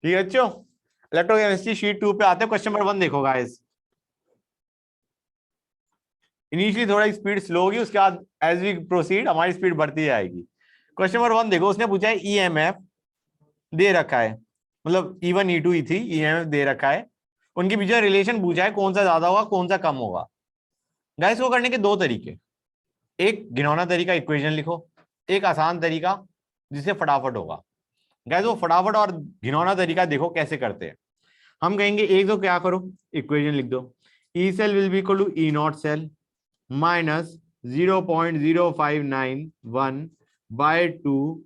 ठीक है बच्चों, इलेक्ट्रोकेमिस्ट्री शीट 2 पे आते हैं। क्वेश्चन नंबर 1 देखो गाइस। इनिशियली थोड़ा स्पीड स्लो होगी, उसके बाद एज वी प्रोसीड हमारी स्पीड बढ़ती जाएगी। क्वेश्चन नंबर 1 देखो, उसने पूछा है ईएमएफ दे रखा है, मतलब E1 E2 E3 ईएमएफ दे रखा है, उनके बीच में रिलेशन पूछा है कौन सा ज्यादा होगा कौन सा कम होगा। गाइस वो करने के दो तरीके, एक घिनौना तरीका इक्वेशन लिखो, एक आसान तरीका जिससे फटाफट होगा। गाइस वो फटाफट और घिनौना तरीका देखो कैसे करते हैं। हम कहेंगे एक तो क्या करो, इक्वेशन लिख दो, E cell will be equal to E not cell minus 0.0591 by 2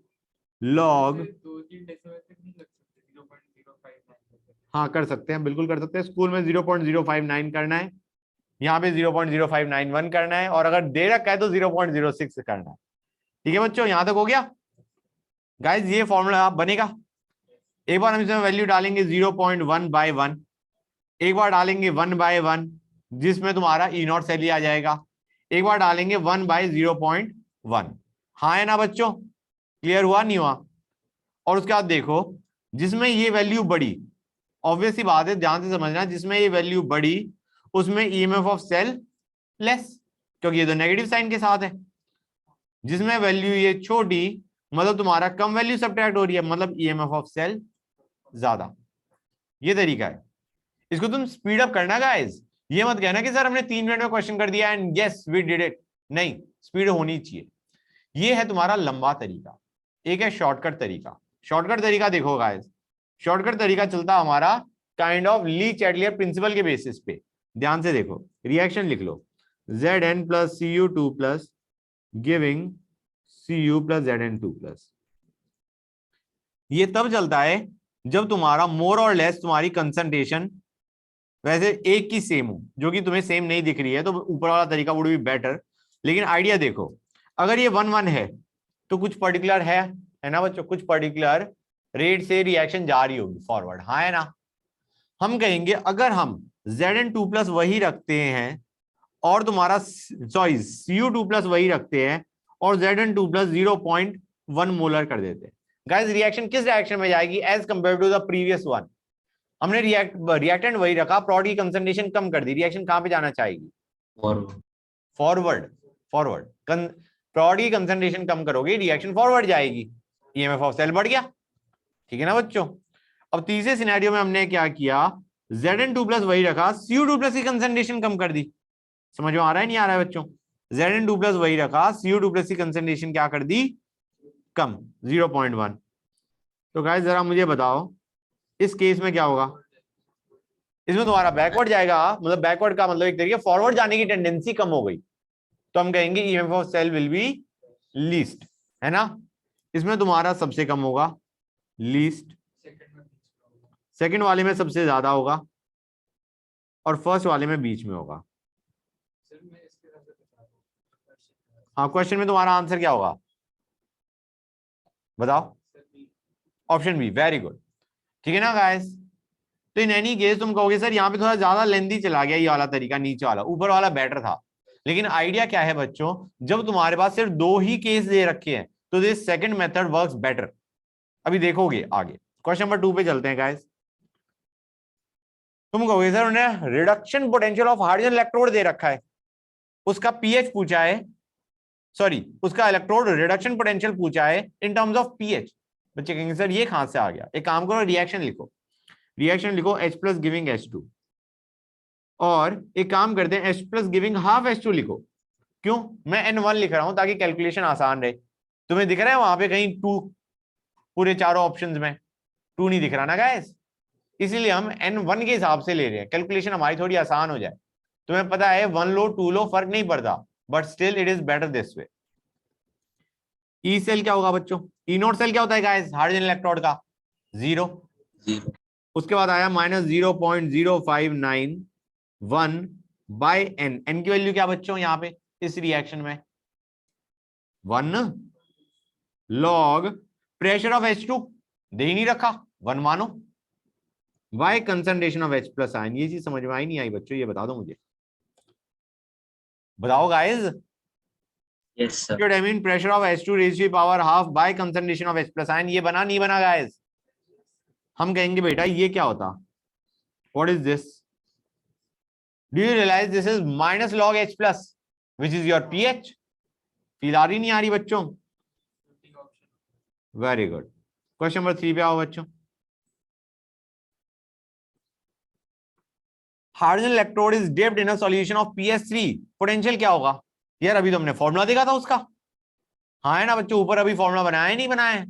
log. हाँ कर सकते हैं, बिल्कुल कर सकते हैं। स्कूल में 0.059 करना है, यहाँ पे 0.0591 करना है, और अगर दे रखा है तो 0.06 करना है। ठीक है बच्चों, यहां तक हो गया। गाइस ये फॉर्मूला बनेगा, एक बार हम इसमें वैल्यू डालेंगे 0.1/1, एक बार डालेंगे 1/1 जिसमें तुम्हारा ई नॉट सेल आ जाएगा, एक बार डालेंगे 1/0.1। हाँ है ना बच्चों, क्लियर हुआ नहीं हुआ? और उसके बाद देखो जिसमें ये वैल्यू बढ़ी, ऑब्वियस सी बात है ध्यान से समझना, जिसमें ये वैल्यू बढ़ी उसमें ईएमएफ ऑफ सेल लेस, क्योंकि ये तो नेगेटिव साइन के साथ है। जिसमें वैल्यू ये छोटी मतलब तुम्हारा कम वैल्यू सब्ट्रैक्ट हो रही है, मतलब ईएमएफ ऑफ सेल ज्यादा। ये तरीका है, इसको तुम स्पीड अप करना गाइस। ये मत कहना कि सर हमने 3 मिनट में क्वेश्चन कर दिया and yes we did it, नहीं, स्पीड होनी चाहिए। ये है तुम्हारा लंबा तरीका, एक है शॉर्टकट तरीका। शॉर्टकट तरीका देखो गाइस, शॉर्टकट तरीका चलता हमारा kind of Lee Chatelier principal के बेसिस पे। ध्यान से देखो, रिएक्शन लिख लो Zn plus Cu2 plus giving Cu plus Zn2 plus। ये तब चलता है जब तुम्हारा मोर और लेस तुम्हारी कंसंट्रेशन वैसे एक की सेम हो, जो कि तुम्हें सेम नहीं दिख रही है तो ऊपर वाला तरीका वुड बी बेटर। लेकिन आइडिया देखो, अगर ये 1-1 है तो कुछ पर्टिकुलर है ना बच्चों, कुछ पर्टिकुलर रेट से रिएक्शन जा रही होगी फॉरवर्ड, हाँ है ना। हम कहेंगे अगर हम Zn2 प्लस वही रखते हैं और तुम्हारा सॉरी Cu2 प्लस वही रखते हैं और Zn2 प्लस 0.1 मोलर कर देते हैं, गाइस रिएक्शन किस डायरेक्शन में जाएगी as compare to the previous one. हमने रिएक्टेंट वही रखा, प्रोडक्ट की कंसंट्रेशन कम कर दी, रिएक्शन कहां पे जाना चाहेगी? फॉरवर्ड। फॉरवर्ड प्रोडक्ट की कंसंट्रेशन कम करोगे रिएक्शन फॉरवर्ड जाएगी, ईएमएफ ऑफ सेल बढ़ गया। ठीक है ना बच्चों। अब तीसरे सिनेरियो में हमने क्या किया, Zn2 प्लस वही रखा, Cu2 प्लस की कंसंट्रेशन कम कर दी। समझ में आ रहा है नहीं आ रहा है बच्चों? Zn2 प्लस वही रखा, Cu2 प्लस की कंसंट्रेशन क्या कर दी? कम, 0.1। तो गाइस जरा मुझे बताओ इस केस में क्या होगा? इसमें तुम्हारा बैकवर्ड जाएगा, मतलब बैकवर्ड का मतलब एक तरीके फॉरवर्ड जाने की टेंडेंसी कम हो गई, तो हम कहेंगे EMF of cell will be least, है ना। इसमें तुम्हारा सबसे कम होगा लीस्ट, सेकंड वाले में सबसे ज्यादा होगा, और फर्स्ट वाले में बीच में होगा। हाँ क्वेश्चन में तुम्हारा आंसर क्या होगा बताओ? Option B, very good. ठीक है ना गाइस। तो इन एनी केस तुम कहोगे सर यहाँ पे थोड़ा ज्यादा लेंथी चला गया ये वाला तरीका, नीचे वाला, ऊपर वाला बेटर था। लेकिन आइडिया क्या है बच्चों, जब तुम्हारे पास सिर्फ 2 ही केस दे रखे हैं तो this second method works better. अभी देखोगे आगे। क्वेश्चन नंबर 2 पे चलते हैं गाइस। तुम कहोगे सर उन्हें reduction potential of hydrogen electrode दे रखा है, उसका पीएच पूछा है, सॉरी उसका इलेक्ट्रोड रिडक्शन पोटेंशियल पूछा है इन टर्म्स ऑफ पीएच। बच्चे कहेंगे सर ये कहां से आ गया? एक काम करो रिएक्शन लिखो, रिएक्शन लिखो H प्लस गिविंग H2, और एक काम करते हैं H plus giving half H2 लिखो। क्यों? मैं N1 लिख रहा हूं ताकि कैलकुलेशन आसान रहे। तुम्हें दिख रहा है वहां पे कहीं 2? पूरे चारों ऑप्शंस में 2 नहीं दिख रहा ना गाइस, इसीलिए हम N1 के हिसाब से ले रहे हैं, कैलकुलेशन हमारी थोड़ी आसान हो जाए। तुम्हें पता है 1 लो 2 लो फर्क नहीं पड़ता, but still it is better this way. E cell क्या होगा बच्चों? ई नोट सेल क्या होता है गाइस हाइड्रोजन इलेक्ट्रोड का? 0। उसके बाद आया माइनस 0.0591 बाय एन, एन की वैल्यू क्या बच्चों यहाँ पे इस रिएक्शन में? 1 लॉग प्रेशर ऑफ H2 दे ही नहीं रखा, 1 मानो, by concentration of H plus ion. ये चीज समझ में आई नहीं आई बच्चों, ये बता दो मुझे, बताओ guys. Yes sir. I mean pressure of H2 raise to power half by concentration of H plus ion, ये बना नहीं बना गाइस? हम कहेंगे बेटा ये क्या होता, what is this, do you realise this is minus log H plus which is your pH. Feel आ रही नहीं आ रही बच्चों? Very good. क्वेश्चन नंबर 3 पे आओ बच्चों। Hydrogen electrode is dipped in a solution of PS3, potential क्या होगा? यार अभी तो हमने फॉर्मूला देखा था उसका। हाँ है ना बच्चों, ऊपर अभी फॉर्मूला बनाया है नहीं बनाया है?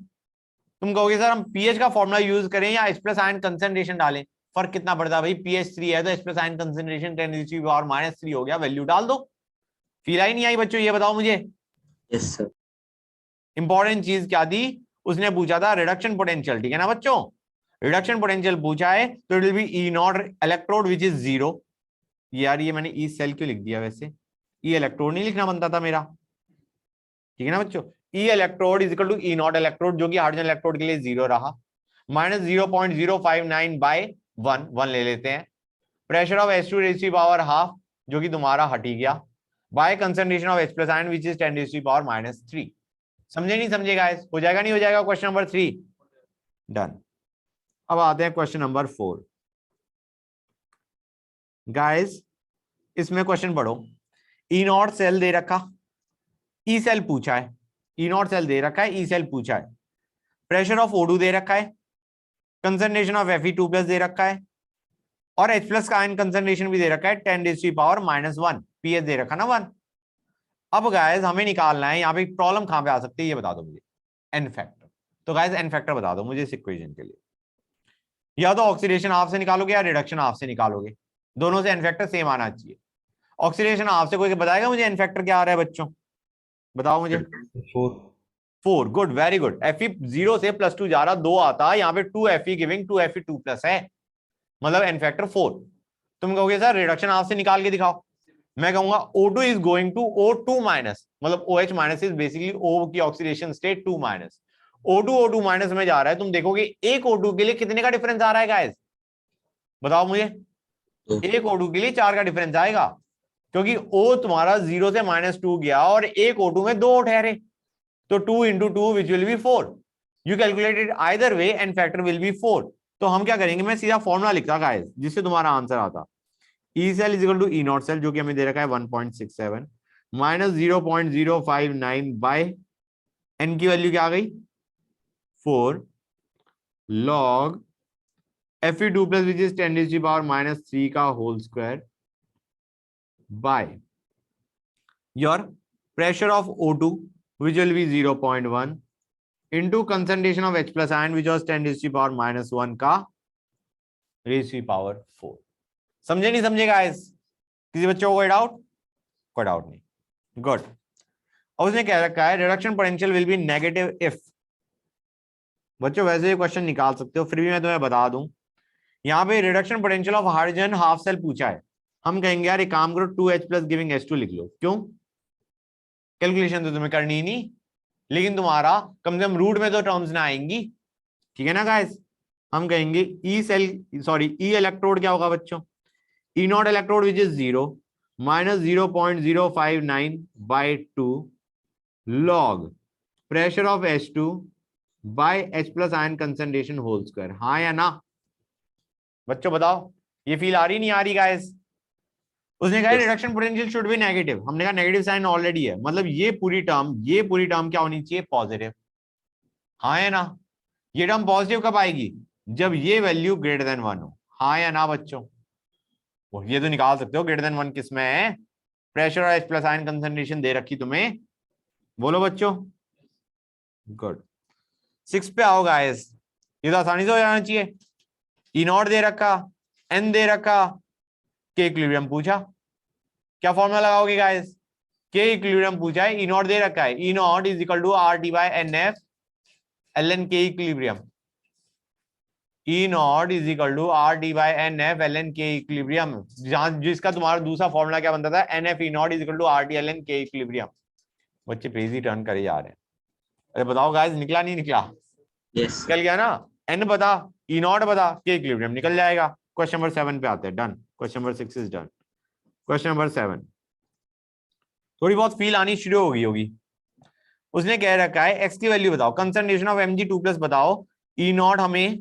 तुम कहोगे सर हम पीएच का फॉर्मूला यूज करें या H प्लस आयन कंसंट्रेशन डालें, फर्क कितना पड़ता है भाई? PS3 है तो H प्लस आयन कंसंट्रेशन 10⁻³ हो गया, वैल्यू डाल दो। फील आई नहीं आई बच्चों, ये बताओ मुझे। Yes sir. इंपॉर्टेंट चीज क्या थी, उसने पूछा था रिडक्शन पोटेंशियल, ठीक है ना बच्चों? रिडक्शन पोटेंशियल पूछा है तो it will be E not electrode which is 0। यार ये मैंने ई सेल क्यों लिख दिया, वैसे ई इलेक्ट्रोड नहीं लिखना बनता था मेरा, ठीक है ना बच्चों? E electrode is equal to E not electrode, जो कि हाइड्रोजन इलेक्ट्रोड के लिए 0 रहा, माइनस 0.059 बाय 1 ले लेते हैं। Pressure of H2 raise to power half, जो कि तुम्हारा हट ही गया, by concentration of H plus ion which is 10 raise to power -3। समझे नहीं समझे गाइस? हो जाएगा नहीं हो जाएगा? Question number 3 done. अब आते हैं क्वेश्चन नंबर 4। गाइस इसमें क्वेश्चन पढ़ो। ई नॉट सेल दे रखा, ई सेल पूछा है, ई नॉट सेल दे रखा है, ई सेल पूछा है, प्रेशर ऑफ O2 दे रखा है, कंसंट्रेशन ऑफ Fe2+ दे रखा है, और H प्लस का आयन कंसंट्रेशन भी दे रखा है 10 रेज़ टू पावर -1, पीएच दे रखा ना 1। अब गाइस हमें निकालना है, यहाँ पे प्रॉब्लम कहां पे आ सकती है ये बता दो मुझे, एन फैक्टर। तो गाइस एन फैक्टर बता दो मुझे इस इक्वेशन के लिए। या तो ऑक्सीडेशन हाफ से निकालोगे या रिडक्शन हाफ से निकालोगे, दोनों से एन फैक्टर सेम आना चाहिए। ऑक्सीडेशन हाफ से कोई बताएगा मुझे एन फैक्टर क्या आ रहा है बच्चों? बताओ मुझे। 4 गुड, वेरी गुड। Fe 0 से +2 जा रहा, 2 आता, यहाँ पे 2 Fe गिविंग 2 Fe2+ है, मतलब एन फैक्टर 4। तुम कहोगे सर रिडक्शन हाफ से निकाल के दिखाओ, मैं कहूंगा O2 is going to O2 minus, मतलब OH minus is basically O की oxidation state 2 minus, O2 minus में जा रहा है। तुम देखोगे एक O2 के लिए कितने का डिफरेंस आ रहा है गाइस? बताओ मुझे। एक O2 के लिए 4 का डिफरेंस आएगा, क्योंकि O तुम्हारा 0 से -2 गया और एक O2 में 2 ठहरे, तो 2 into 2 which will be 4। You calculate it either way and factor will be 4। तो हम क्या करेंगे, मैं सीधा फॉर्मूला लिखता गाइस जिससे तुम्हारा आंसर आता। E cell is equal to E not cell, जो कि हमें दे रखा है 1.67 माइनस 0.059 बाय एन की वैल्यू क्या आ गई 4 log Fe2+ which is 10 raised to the power -3 का whole square by your pressure of O2 which will be 0.1 into concentration of H plus ion which was 10 raised to the power -1 का raised to the power 4। समझे नहीं समझे guys? किसी बच्चों को कोई doubt? कोई डाउट नहीं, गुड। और उसने कह रखा है reduction potential will be negative if. बच्चों वैसे ये क्वेश्चन निकाल सकते हो, फिर भी मैं तुम्हें बता दूं, यहाँ पे reduction potential of hydrogen half cell पूछा है। हम कहेंगे यार एक काम करो 2H+ गिविंग H2 लिख लो। क्यों? कैलकुलेशन तो तुम्हें करनी ही नहीं, लेकिन तुम्हारा कम से कम रूट में तो टर्म्स ना आएंगी, ठीक है ना गाइस? हम कहेंगे E cell sorry E electrode क्या होगा बच्चों, E not electrode which is 0 minus 0.059 by 2 log pressure of H2 by H plus ion concentration whole square. हाँ या ना बच्चों बताओ, ये फील आ रही नहीं आ रही गाइस? उसने कहा reduction potential should B negative, हमने कहा नेगेटिव साइन ऑलरेडी है, मतलब ये पूरी टर्म क्या होनी चाहिए, पॉजिटिव। हाँ या ना? ये टर्म पॉजिटिव कब आएगी, जब ये वैल्यू ग्रेटर देन 1 हो। हाँ या ना बच्चों? ये तो निकाल सकते हो ग्रेटर देन 1 किस में है, प्रेशर और H प्लस आयन कंसंट्रेशन दे रखी तुम्हें, बोलो बच्चों। गुड। 6 पे आओ गाइस, ये तो आसानी से हो जाना चाहिए। ई नॉट दे रखा, एन दे रखा, के इक्विलिब्रियम पूछा, क्या फॉर्मूला लगाओगे गाइस? के इक्विलिब्रियम पूछा है, ई नॉट दे रखा है, E naught is equal to RT by NF ln के equilibrium, E naught is equal to RT by NF ln के इक्विलिब्रियम, जहां जिसका तुम्हारा दूसरा फॉर्मूला क्या बनता था, NF E naught is equal to RT ln के इक्विलिब्रियम। बच्चे पेज ही टर्न करे जा रहे हैं। अरे बताओ गाइस, निकला नहीं निकला? यस निकल गया ना? एन बता, ई नॉट बता, के इक्विलिब्रियम निकल जाएगा। क्वेश्चन नंबर 7 पे आते हैं, done. Question number 6 is done. Question number 7 थोड़ी बहुत फील आनी शुरू हो गई होगी। उसने कह रखा है एक्स की वैल्यू बताओ, कंसंट्रेशन ऑफ Mg2+ बताओ, ई नॉट हमें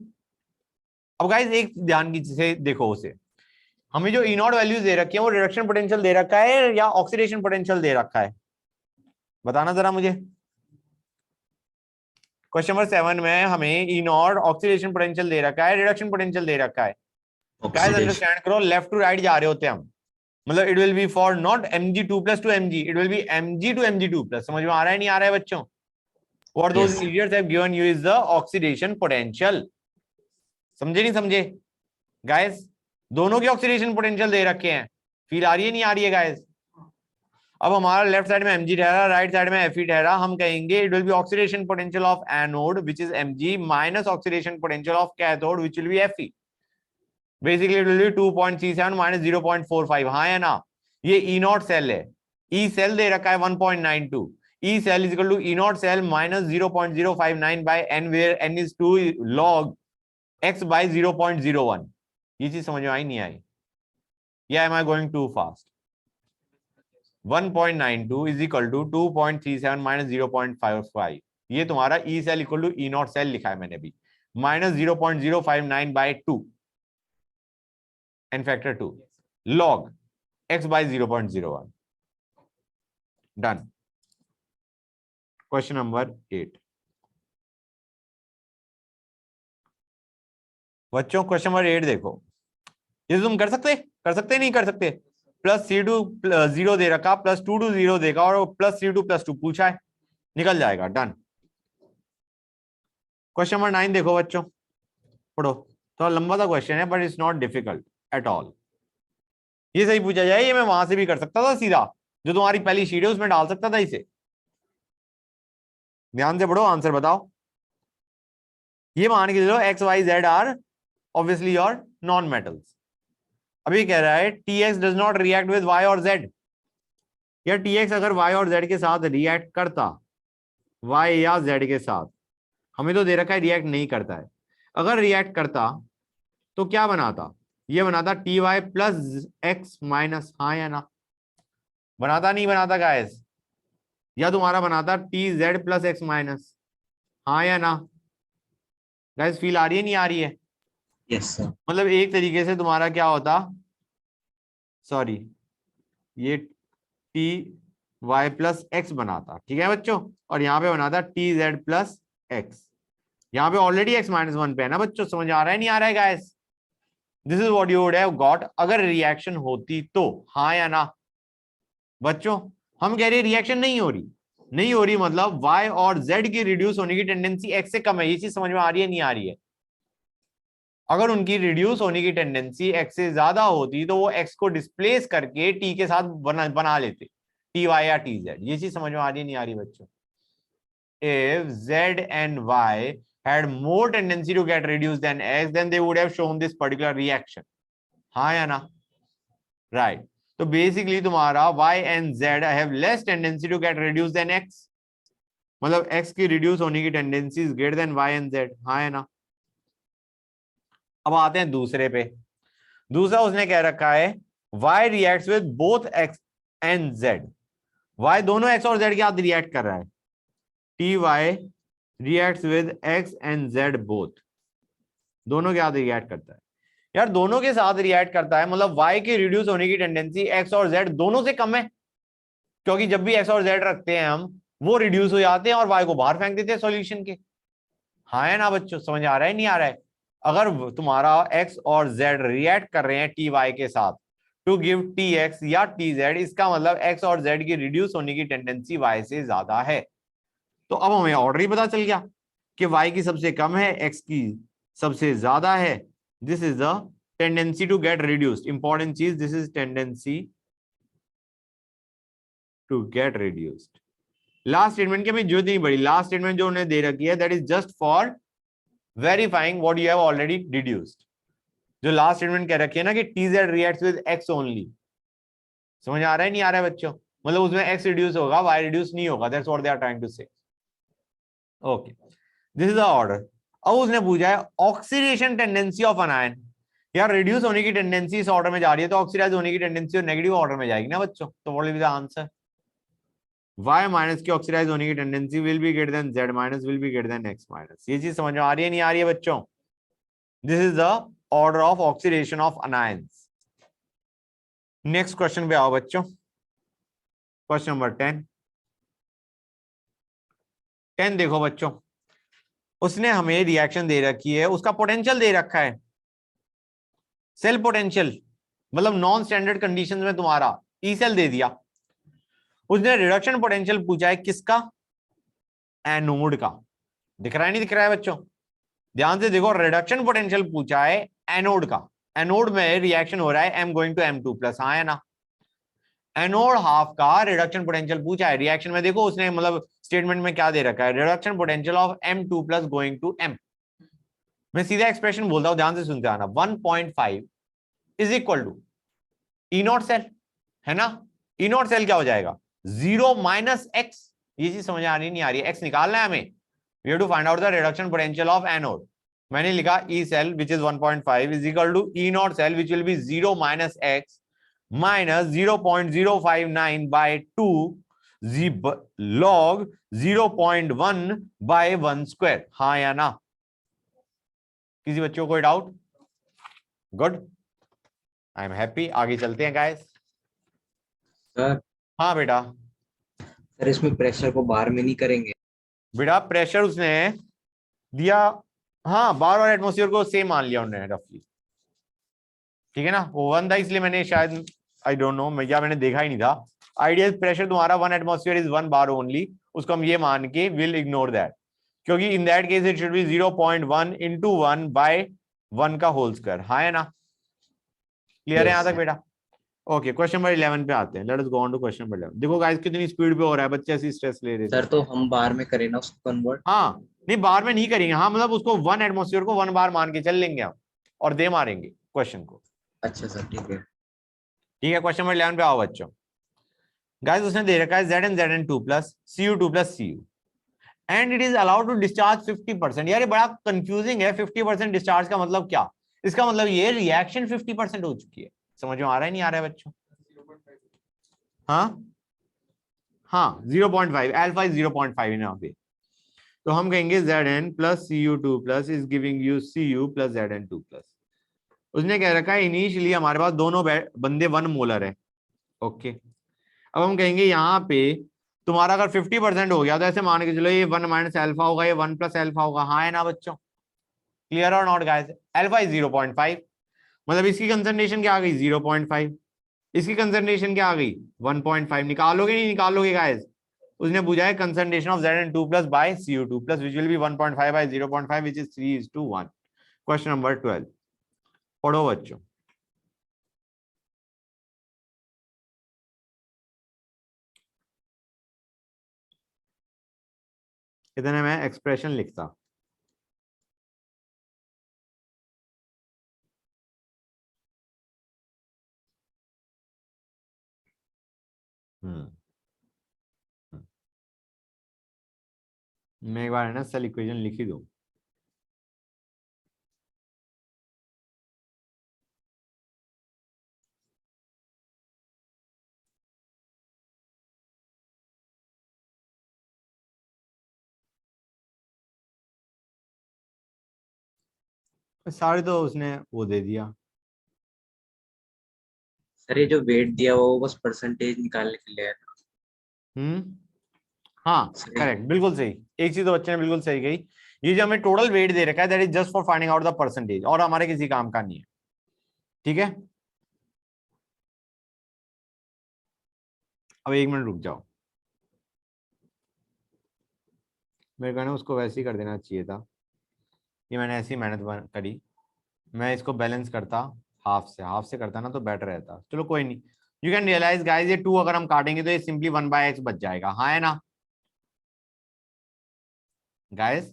अब गाइस एक ध्यान की से देखो उसे, हमें जो ई नॉट वैल्यूज दे रखी है वो रिडक्शन पोटेंशियल दे रखा है या ऑक्सीडेशन पोटेंशियल दे रखा है, बताना जरा मुझे। क्वेश्चन नंबर 7 में हमें ई नॉट ऑक्सीडेशन पोटेंशियल दे रखा है, रिडक्शन पोटेंशियल दे रखा है। Guys Oxidation. अंडरस्टैंड करो, लेफ्ट टू राइट जा रहे होते हैं हम, मतलब it will B for not Mg2 + to Mg, it will B Mg to Mg2+। समझ में आ रहा है नहीं आ रहा है बच्चों? What those Yes. idiots have given you is the oxidation potential। समझे नहीं समझे गाइस? दोनों के ऑक्सीडेशन पोटेंशियल दे रखे हैं, फील आ रही है नहीं आ रही है गाइस? अब हमारा लेफ्ट साइड में Mg ठहरा, राइट साइड में Fe ठहरा, हम कहेंगे it will B oxidation potential of anode which is Mg minus oxidation potential of cathode which will B Fe। Basically it will B 2.37 - 0.45। हाँ या ना? ये ई नॉट सेल है, ई सेल दे रखा है 1.92, E cell is equal to E not cell minus 0.059 by n where n is 2 log x by 0.01। ये चीज समझ में आई नहीं आई? या am I going too fast? 1.92 is equal to 2.37 minus 0.55। ये तुम्हारा E cell equal to E not cell लिखा है मैंने भी, minus 0.059 by 2 n factor 2 log x by 0.01। Done. Question number 8 बच्चों, क्वेश्चन नंबर 8 देखो, ये तुम कर सकते नहीं कर सकते? प्लस C2 0 दे रखा, प्लस 2 to 0 देगा और प्लस C2 + 2 पूछा है, निकल जाएगा। डन। क्वेश्चन नंबर 9 देखो बच्चों, पढ़ो, थोड़ा लंबा सा क्वेश्चन है but it's not difficult at all. ये सही पूछा जाए, ये मैं वहां से भी कर सकता था सीधा, जो तुम्हारी पहली शीट है उसमें डाल सकता था इसे। ध्यान से पढ़ो, आंसर बताओ। ये मान के चलो X Y Z are obviously your non metals. अभी कह रहा है Tx does not react with y और z। या Tx अगर y और z के साथ रिएक्ट करता, y या z के साथ, हमें तो दे रखा है रिएक्ट नहीं करता है, अगर रिएक्ट करता तो क्या बनाता? ये बनाता Ty + x माइनस, हाँ या ना? बनाता नहीं बनाता गाइस? या तुम्हारा बनाता Tz + x माइनस, हाँ या ना? गाइस फील आ रही है नहीं आ रही है? Yes, sir. मतलब एक तरीके से तुम्हारा क्या होता, सॉरी, ये Ty + x बनाता, ठीक है बच्चों, और यहाँ पे बनाता Tz + x। यहाँ पे ऑलरेडी x - 1 पे है ना बच्चों, समझ आ रहा है नहीं आ रहा है guys? This is what you would have got अगर रिएक्शन होती तो, हाँ या ना? बच्चों हम कह रहे हैं रिएक्शन नहीं हो रही मतलब y और z की रिड्यूस होने की टेंडेंसी x से कम है। ये चीज समझ में आ रही है नहीं आ रही है? अगर उनकी रिड्यूस होने की टेंडेंसी x से ज्यादा होती तो वो x को डिस्प्लेस करके t के साथ बना लेते, Ty या Tz। ये चीज समझ में आ रही है नहीं आ रही बच्चों? If z and y had more tendency to get reduced than x, then they would have shown this particular reaction। हाँ या ना? राइट। तो बेसिकली तुम्हारा y and z have less tendency to get reduced than x, मतलब x की reduce होने की tendency is greater than y and z, हाँ या ना? अब आते हैं दूसरे पे। दूसरा उसने कह रखा है y reacts with both x and z। y दोनों x और z के साथ रिएक्ट कर रहा है, Ty reacts with x and z both, दोनों के साथ रिएक्ट करता है। यार दोनों के साथ रिएक्ट करता है मतलब y की रिड्यूस होने की टेंडेंसी x और z दोनों से कम है, क्योंकि जब भी x और z रखते हैं हम वो रिड्यूस हो जाते हैं और y को बाहर फेंक देते हैं सॉल्यूशन के, हाँ है ना बच्चों? समझ आ रहा है नहीं आ रहा है? अगर तुम्हारा x और z रिएक्ट कर रहे हैं Ty के साथ टू गिव Tx या Tz, इसका मतलब x और z की रिड्यूस होने की टेंडेंसी y से ज्यादा है। तो अब हमें ऑर्डर ही पता चल गया कि y की सबसे कम है, x की सबसे ज्यादा है। This is the tendency to get reduced, important चीज, this is tendency to get reduced. Last statement की हमें जरूरत नहीं पड़ी, लास्ट स्टेटमेंट जो उन्हें दे रखी है that is just for verifying what you have already deduced. जो लास्ट स्टेटमेंट कह रखी है ना कि Tz reacts with x only, समझ आ रहा है नहीं आ रहा है बच्चों? मतलब उसमें x रिड्यूस होगा, y रिड्यूस नहीं होगा, that's what they are trying to say. Okay, this is the order. अब उसने पूछा है oxidation tendency of an ion. यार रिड्यूस होने की टेंडेंसी इस ऑर्डर में जा रही है तो ऑक्सीडाइज होने की टेंडेंसी और नेगेटिव ऑर्डर में जाएगी ना बच्चों। तो what will be the answer? y minus की ऑक्सीडाइज होने की tendency will be greater then z minus will be greater then x minus. ये चीज समझ में आ रही है नहीं आ रही है बच्चों? This is the order of oxidation of anions. Next question पे आओ बच्चों, क्वेश्चन नंबर 10। देखो बच्चों, उसने हमें रिएक्शन दे रखी है, उसका पोटेंशियल दे रखा है, सेल पोटेंशियल, मतलब नॉन स्टैंडर्ड कंडीशन में तुम्हारा ई सेल दे दिया। उसने रिडक्शन पोटेंशियल पूछा है किसका? एनोड का। दिख रहा है नहीं दिख रहा है बच्चों? ध्यान से देखो, रिडक्शन पोटेंशियल पूछा है एनोड का। एनोड में रिएक्शन हो रहा है m गोइंग टू M2+, हाँ है ना? एनोड हाफ का रिडक्शन पोटेंशियल पूछा है। रिएक्शन में देखो उसने मतलब स्टेटमेंट में क्या दे रखा है, reduction potential of M2+ going to M। मैं सीधा एक्सप्रेशन बोलता हूं, ध्यान से सुनते आना। 1.5 is equal to E not cell, है ना? ई नॉट सेल क्या हो जाएगा? 0 माइनस एक्स। ये चीज समझ आ रही नहीं आ रही है? एक्स निकालना है हमें। We have to find out the reduction potential of anode. मैंने लिखा E cell which is 1.5 is equal to E not cell which will be 0 minus X minus 0.059 by 2 log 0.1 by 1 square. हाँ या ना? किसी बच्चों को कोई doubt? Good, I am happy. आगे चलते हैं गाइस। सर हाँ बेटा। सर इसमें प्रेशर को बार में नहीं करेंगे? बेटा प्रेशर उसने दिया, हाँ बार और एटमॉस्फेयर को सेम मान लिया उन्होंने रफली, ठीक है ना? वो 1 था इसलिए मैंने शायद, आई डोंट नो, मैंने देखा ही नहीं था। आइडियल प्रेशर तुम्हारा 1 एटमॉस्फेयर इज 1 बार ओनली, उसको हम ये मान के विल इग्नोर दैट, क्योंकि in that case it should be 0.1 into 1 by 1 का होल स्क्वायर। हाँ है ना? क्लियर है यहां तक बेटा? ओके, क्वेश्चन नंबर 11 पे आते हैं। Let us go on to question number 11। देखो गाइस कितनी स्पीड पे हो रहा है, बच्चे ऐसी स्ट्रेस ले रहे सर थे। तो हम बार में करें ना उसको कन्वर्ट? हाँ नहीं, बार में नहीं करेंगे, हाँ मतलब उसको 1 एटमॉस्फेयर को 1 बार मान के चल लेंगे हम, और दे मारेंगे क्वेश्चन को। अच्छा सर ठीक है। ठीक है, क्वेश्चन नंबर 11 पे आओ बच्चों। गाइस उसने दे रखा है Zn2+ Cu2+ Cu and it is allowed to discharge 50%। यार ये बड़ा कंफ्यूजिंग है। 50% डिस्चार्ज का मतलब क्या? इसका मतलब ये रिएक्शन 50% हो चुकी है। समझ में आ रहा है नहीं आ रहा है बच्चों? हाँ हाँ 0.5, अल्फा इज 0.5 यहाँ पे। तो हम कहेंगे Zn+Cu2+ is giving you Cu+Zn2+। उसने कह रखा है इनिशियली हमारे पास दोनों बंदे 1 मोलर है। ओके, अब हम कहेंगे यहाँ पे तुम्हारा अगर 50% हो गया तो ऐसे मान के चलो ये 1 माइनस अल्फा होगा, ये 1 प्लस अल्फा होगा। हाँ है ना बच्चों? क्लियर और नॉट गाइस? अल्फा इज 0.5, मतलब इसकी कंसंट्रेशन क्या आ गई? 0.5। इसकी कंसंट्रेशन क्या आ गई? 1.5। निकालोगे नहीं निकालोगे गाइस? उसने पूछा है concentration of Zn2+ by Cu2+, which will be 1.5 by 0.5, which is 3:1। Question number 12 पढ़ो बच्चों। इतने में एक्सप्रेशन लिखता। मैं एक बार है ना सेल इक्वेशन लिख ही दूं। सारे तो उसने वो दे दिया। सर ये जो वेट दिया वो बस परसेंटेज निकालने के लिए है ना? हाँ सर करेक्ट, बिल्कुल सही। एक चीज तो बच्चे ने बिल्कुल सही कही, ये जो हमें टोटल वेट दे रखा है that is just for finding out the percentage, और हमारे किसी काम का नहीं है। ठीक है, अब 1 मिनट रुक जाओ। मेरे कहना उसको वैसे ही कर देना चाहिए था। ये मैंने ऐसी मेहनत करी, मैं इसको बैलेंस करता, हाफ से करता ना तो बेटर रहता। चलो कोई नहीं। यू कैन रियलाइज गाइस ये 2 अगर हम काटेंगे तो ये सिंपली 1/x बच जाएगा। हाँ है ना गाइस?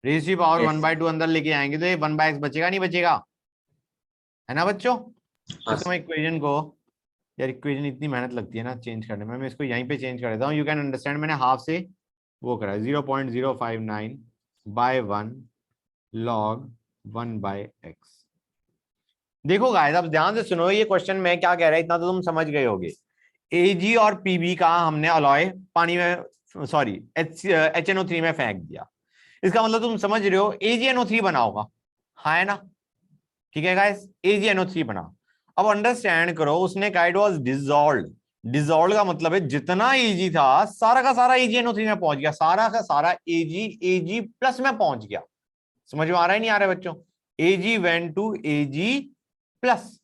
रेज़ की पावर यस 1/2 अंदर लेके आएंगे तो ये 1/x बचेगा नहीं बचेगा? है ना बच्चों? हाँ इसको सर। मैं इक्वेशन को, यार इक्वेशन इतनी मेहनत लगती है ना चेंज करने में, मैं इसको यहीं पे चेंज कर देता हूँ। यू कैन अंडरस्टैंड, मैंने हाफ से वो करा 0.059 बाय 1 log 1/x। देखो गाइस अब ध्यान से सुनो, ये क्वेश्चन में क्या कह रहा है इतना तो तुम समझ गए होगे। Ag और Pb का हमने अलॉय पानी में, सॉरी HNO3 में फेंक दिया। इसका मतलब तुम समझ रहे हो AgNO3 बना होगा। हाँ है ना, ठीक है गाइस, AgNO3 बना। अब अंडरस्टैंड करो, उसने कहा इट वाज डिसॉल्व्ड। डिसॉल्व का मतलब है जितना Ag था सारा का सारा AgNO3 में पहुंच गया, सारा का सारा Ag प्लस में पहुंच गया। समझ में आ रहा है नहीं आ रहा है बच्चों? Ag went to Ag plus.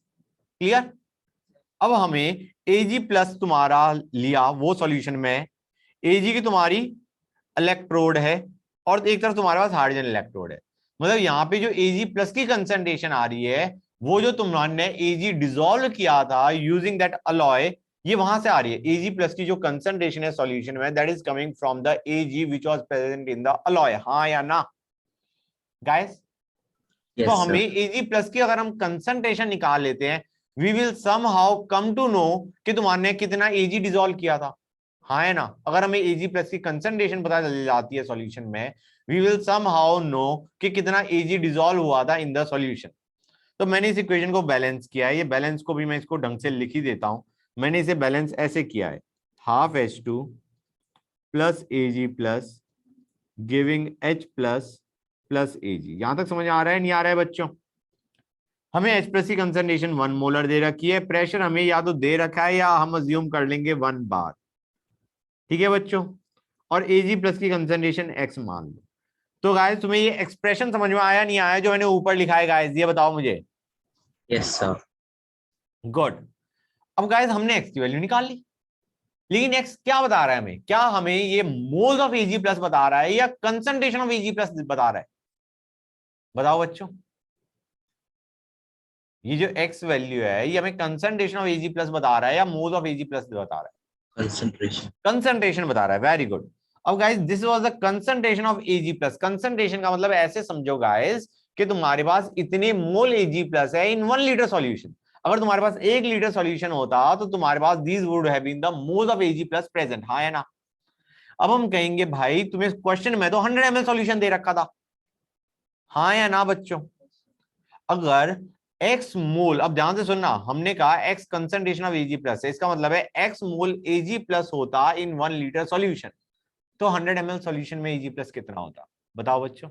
Clear? अब हमें Ag प्लस तुम्हारा लिया वो सॉल्यूशन में, Ag की तुम्हारी इलेक्ट्रोड है और एक तरफ तुम्हारे पास हाइड्रोजन इलेक्ट्रोड है। मतलब यहाँ पे जो Ag प्लस की कंसंट्रेशन आ रही है वो जो तुमने Ag डिसॉल्व किया था यूजिंग दैट अलॉय, ये वहां से आ रही है। Ag प्लस की जो कंसंट्रेशन है सॉल्यूशन में, that is coming from the Ag which was present in the alloy. हाँ या ना गाइस? तो यस हमें सर। Ag प्लस की अगर हम कंसंट्रेशन निकाल लेते हैं, we will somehow come to know कि तुम्हारे कितना Ag डिसॉल्व किया था। हाँ है ना? अगर हमें Ag प्लस की कंसंट्रेशन पता चल जाती है सॉल्यूशन में, वी विल समहाउ नो कि कितना Ag डिसॉल्व हुआ था इन द सॉल्यूशन। तो मैंने इस इक्वेशन को बैलेंस किया है, ये बैलेंस को भी मैं इसको ढंग से लिख ही देता हूं। मैंने इसे बैलेंस ऐसे किया है, half H2 plus Ag plus giving H plus plus Ag। यहां तक समझ आ रहा है नहीं आ रहा है बच्चों? हमें H प्लस की कंसंट्रेशन 1 मोलर दे रखी है, प्रेशर हमें या तो दे रखा है या हम अज्यूम कर लेंगे 1 बार। ठीक है बच्चों? और Ag प्लस की कंसंट्रेशन X मान लो। तो गाइस तुम्हें ये एक्सप्रेशन समझ में आया नहीं आया जो मैंने ऊपर लिखा है गाइस, ये बताओ मुझे। Yes sir. गुड। अब गाइस हमने X की वैल्यू निकाल ली, लेकिन X क्या बता रहा है हमें? क्या हमें ये मोल्स ऑफ Ag प्लस बता रहा है या कंसंट्रेशन ऑफ Ag प्लस बता रहा है? बताओ बच्चों, ये जो X वैल्यू है ये हमें कंसंट्रेशन ऑफ Ag प्लस बता रहा है या मोल्स ऑफ Ag प्लस बता रहा है? कंसंट्रेशन। कंसंट्रेशन बता रहा है। Very good. अब guys this was the concentration of Ag plus. Concentration का मतलब ऐसे समझो गाइस कि तुम्हारे पास इतने मोल Ag प्लस है इन 1 लीटर सॉल्यूशन। अगर तुम्हारे पास 1 लीटर सॉल्यूशन होता तो तुम्हारे पास these would have been the moles of Ag plus present. हाँ है ना? अब हम कहेंगे भाई तुम्हें क्वेश्चन में तो 100 ml सॉल्यूशन दे रखा था। हाँ या ना बच्चों? अगर x मोल, अब ध्यान से सुनना, हमने कहा x concentration of Ag plus है, इसका मतलब है x मोल Ag प्लस होता इन 1 लीटर सॉल्यूशन। तो 100 ml सॉल्यूशन में Ag प्लस कितना होता? बताओ बच्चों।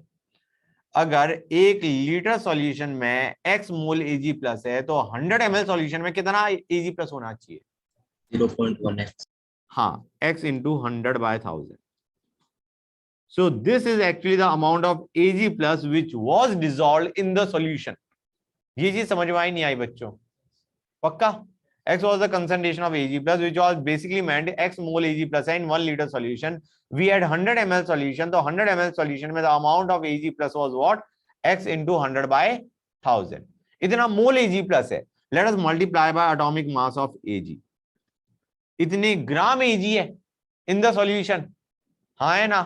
अगर 1 लीटर सॉल्यूशन में x मोल Ag प्लस है तो 100 ml सॉल्यूशन में कितना Ag प्लस होना चाहिए? 0.1x। हाँ, x into 100/1000। So this is actually the amount of Ag plus which was dissolved in the solution. ये चीज समझ में आई नहीं आई बच्चों? पक्का? X was the concentration of Ag plus which was basically meant x mole Ag plus in 1 liter solution. We had 100 ml solution, तो 100 ml solution में the amount of Ag plus was what? X into 100/1000. इतना मोल Ag plus है. Let us multiply by atomic mass of Ag. इतने ग्राम Ag है in the solution. हाँ है ना?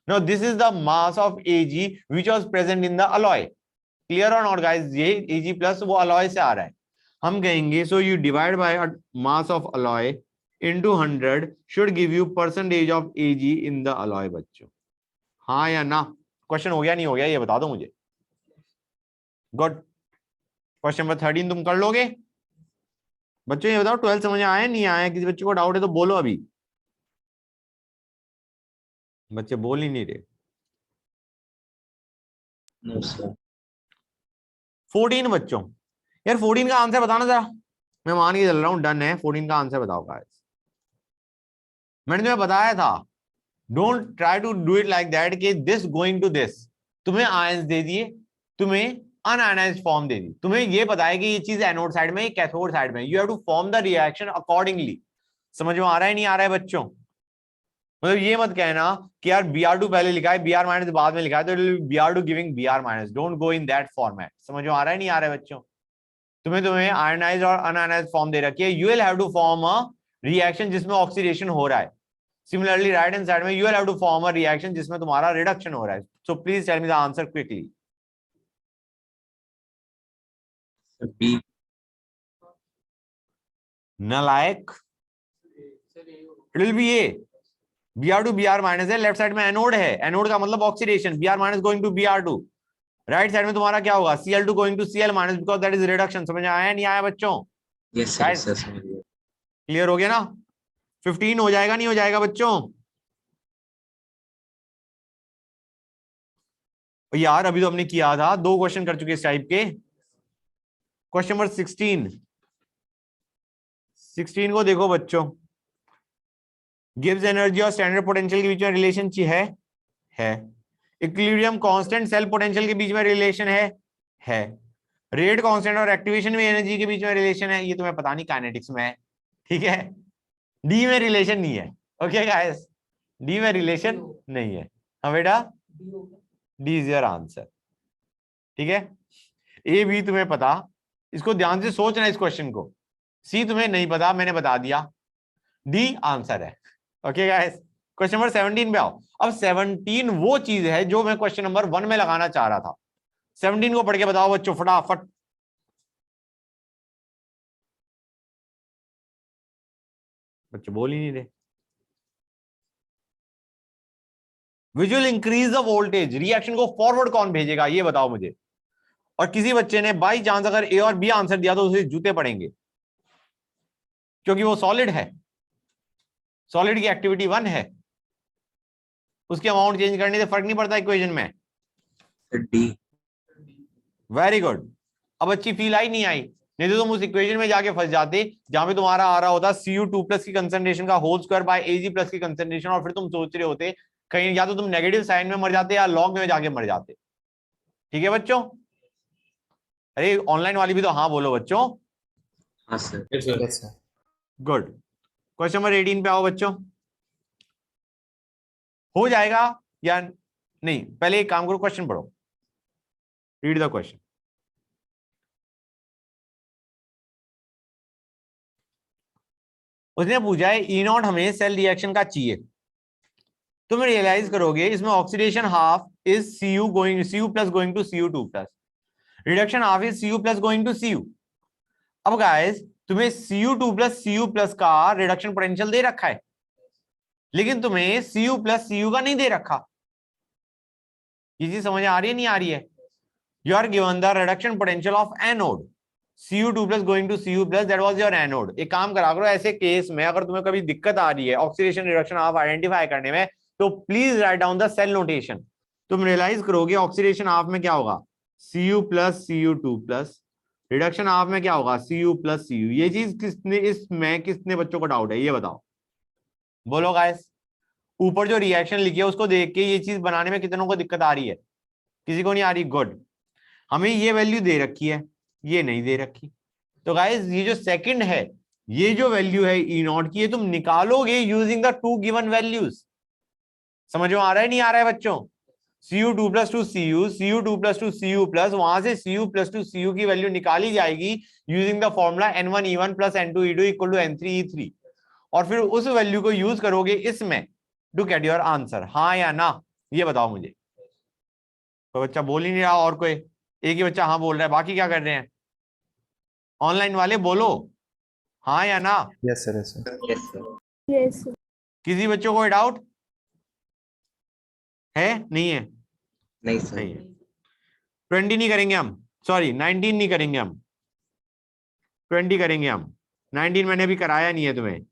Now this is the mass of Ag which was present in the alloy. Clear or not guys? ये Ag plus वो alloy से आ रहा है। हम कहेंगे so you divide by mass of alloy into 100 should give you percentage of Ag in the alloy बच्चों। हाँ या ना? क्वेश्चन हो गया नहीं हो गया ये बता दो मुझे। गुड। क्वेश्चन नंबर 13 तुम कर लोगे बच्चों? ये बताओ 12 समझ आया नहीं आया? किसी बच्चे को डाउट है तो बोलो अभी। बच्चे बोल ही नहीं रहे। No sir. 14 बच्चों, यार 14 का आंसर बताना जरा। मैं मान के चल रहा हूं डन है। 14 का आंसर बताओ गाइस। मैंने तुम्हें बताया था don't try to do it like that कि दिस गोइंग टू दिस। तुम्हें आयंस दे दिए, तुम्हें अनआयनाइज्ड फॉर्म दे दी, तुम्हें ये पता है कि ये चीज एनोड साइड में कैथोड साइड में, you have to form the reaction accordingly. समझ में आ रहा है नहीं आ रहा है बच्चों? मतलब ये मत कहना कि यार Br2 पहले लिखा है Br माइनस बाद में लिखा है तो Br2 giving Br minus. Don't go in that format. समझ में आ रहा है नहीं आ रहा है बच्चों? तुम्हें आयनाइज और अनआयनाइज फॉर्म दे रखी है। You will have to form a reaction जिसमें ऑक्सीडेशन हो रहा है। सिमिलरली राइट हैंड साइड में you will have to form a reaction जिसमें तुम्हारा रिडक्शन हो रहा है। So please tell me the answer quickly. B. नालायक, it will be A. Br2 Br minus है, लेफ्ट साइड में एनोड है, एनोड का मतलब oxidation, Br minus going to Br2। Right side में तुम्हारा क्या होगा? Cl2 going to Cl minus because that is reduction. समझ आया नहीं आया बच्चों? Yes sir, guys yes sir. Clear हो गया ना? 15 हो जाएगा नहीं हो जाएगा बच्चों? यार अभी तो हमने किया था, 2 क्वेश्चन कर चुके इस टाइप के। क्वेश्चन नंबर 16 को देखो बच्चों, गिव्स एनर्जी और स्टैंडर्ड पोटेंशियल के बीच में रिलेशन है। इक्विलिब्रियम कांस्टेंट सेल पोटेंशियल के बीच में रिलेशन है। रेट कांस्टेंट और एक्टिवेशन में एनर्जी के बीच में रिलेशन है, ये तुम्हें पता नहीं काइनेटिक्स में है, ठीक है। डी में रिलेशन नहीं है, ओके गाइस, डी में रिलेशन नहीं है। हाँ बेटा, डी इज योर आंसर, ठीक है। ए बी तुम्हें पता, इसको ध्यान से सोचना इस क्वेश्चन को। सी तुम्हें नहीं पता, मैंने बता दिया, डी आंसर है, ओके गाइस। क्वेश्चन नंबर 17 पे आओ। अब 17 वो चीज है जो मैं क्वेश्चन नंबर 1 में लगाना चाह रहा था। 17 को पढ़ के बताओ बच्चों फटाफट। बच्चे बोल ही नहीं रहे। Visual increase the voltage, reaction को फॉरवर्ड कौन भेजेगा ये बताओ मुझे। और किसी बच्चे ने बाई चांस अगर ए और बी आंसर दिया तो उसे जूते पड़ेंगे, क्योंकि वो सॉलिड है, सॉलिड की एक्टिविटी 1 है, उसके अमाउंट चेंज करने से फर्क नहीं पड़ता इक्वेशन में। डी। Very good. अब अच्छी फील आई नहीं आई? नहीं तो तुम उस इक्वेशन में जाके फंस जाते जहां पे तुम्हारा आ रहा होता Cu2+ की कंसंट्रेशन का होल स्क्वायर बाय Ag+ की कंसंट्रेशन, और फिर तुम सोच रहे होते कहीं या तो तुम नेगेटिव साइन में मर जाते या लॉग में जाके मर जाते। ठीक है बच्चों? अरे ऑनलाइन वाली भी तो हाँ बोलो बच्चों। हाँ sir. Yes sir. Good. Question number 18 पे आओ बच्चों। हो जाएगा या नहीं? पहले एक काम करो, क्वेश्चन पढ़ो, रीड द क्वेश्चन। उसने पूछा है E0 हमें सेल रिएक्शन का चाहिए। तुम रियलाइज करोगे इसमें oxidation half is Cu+ going to Cu2+, reduction half is Cu+ going to Cu। अब गाइस तुम्हें Cu2+ Cu+ का रिडक्शन पोटेंशियल दे रखा है, लेकिन तुम्हें Cu+ Cu का नहीं दे रखा। ये चीज समझ आ रही है नहीं आ रही है? You are given the reduction potential of anode, Cu2+ going to Cu+, that was your anode. एक काम करा करो, ऐसे केस में अगर तुम्हें कभी दिक्कत आ रही है ऑक्सीडेशन रिडक्शन हाफ आइडेंटिफाई करने में, तो please write down the cell notation. तुम रियलाइज करोगे ऑक्सीडेशन हाफ में क्या होगा, Cu+ Cu2+, रिडक्शन हाफ में क्या होगा, Cu+ Cu। ये चीज किसने बच्चों को डाउट है ये बताओ, बोलो गाइस। ऊपर जो रिएक्शन लिखी है उसको देख के ये चीज बनाने में कितनों को दिक्कत आ रही है? किसी को नहीं आ रही? गुड। हमें ये वैल्यू दे रखी है, ये नहीं दे रखी। तो गाइस ये जो सेकंड है, ये जो वैल्यू है E0 की, ये तुम निकालोगे यूजिंग द 2 गिवन वैल्यूज। समझ में आ रहा है नहीं आ रहा है बच्चों? Cu2+ to Cu, Cu2+ to Cu+, वहां से Cu+ टू Cu की वैल्यू निकाली जाएगी using the formula N1E1 + N2E2 = N3E3, और फिर उस वैल्यू को यूज करोगे इसमें टू गेट योर आंसर। हाँ या ना ये बताओ मुझे। कोई बच्चा बोल ही नहीं रहा, और कोई एक ही बच्चा हाँ बोल रहा है, बाकी क्या कर रहे हैं? ऑनलाइन वाले बोलो हाँ या ना। Yes sir. Yes sir. Yes sir. Yes किसी बच्चों को डाउट है? नहीं है? नहीं सर। नहीं है। 20 नहीं करेंगे हम, सॉरी 19 नहीं करेंगे हम, 20 करेंगे हम। 19 मैंने अभी कराया नहीं है तुम्हें।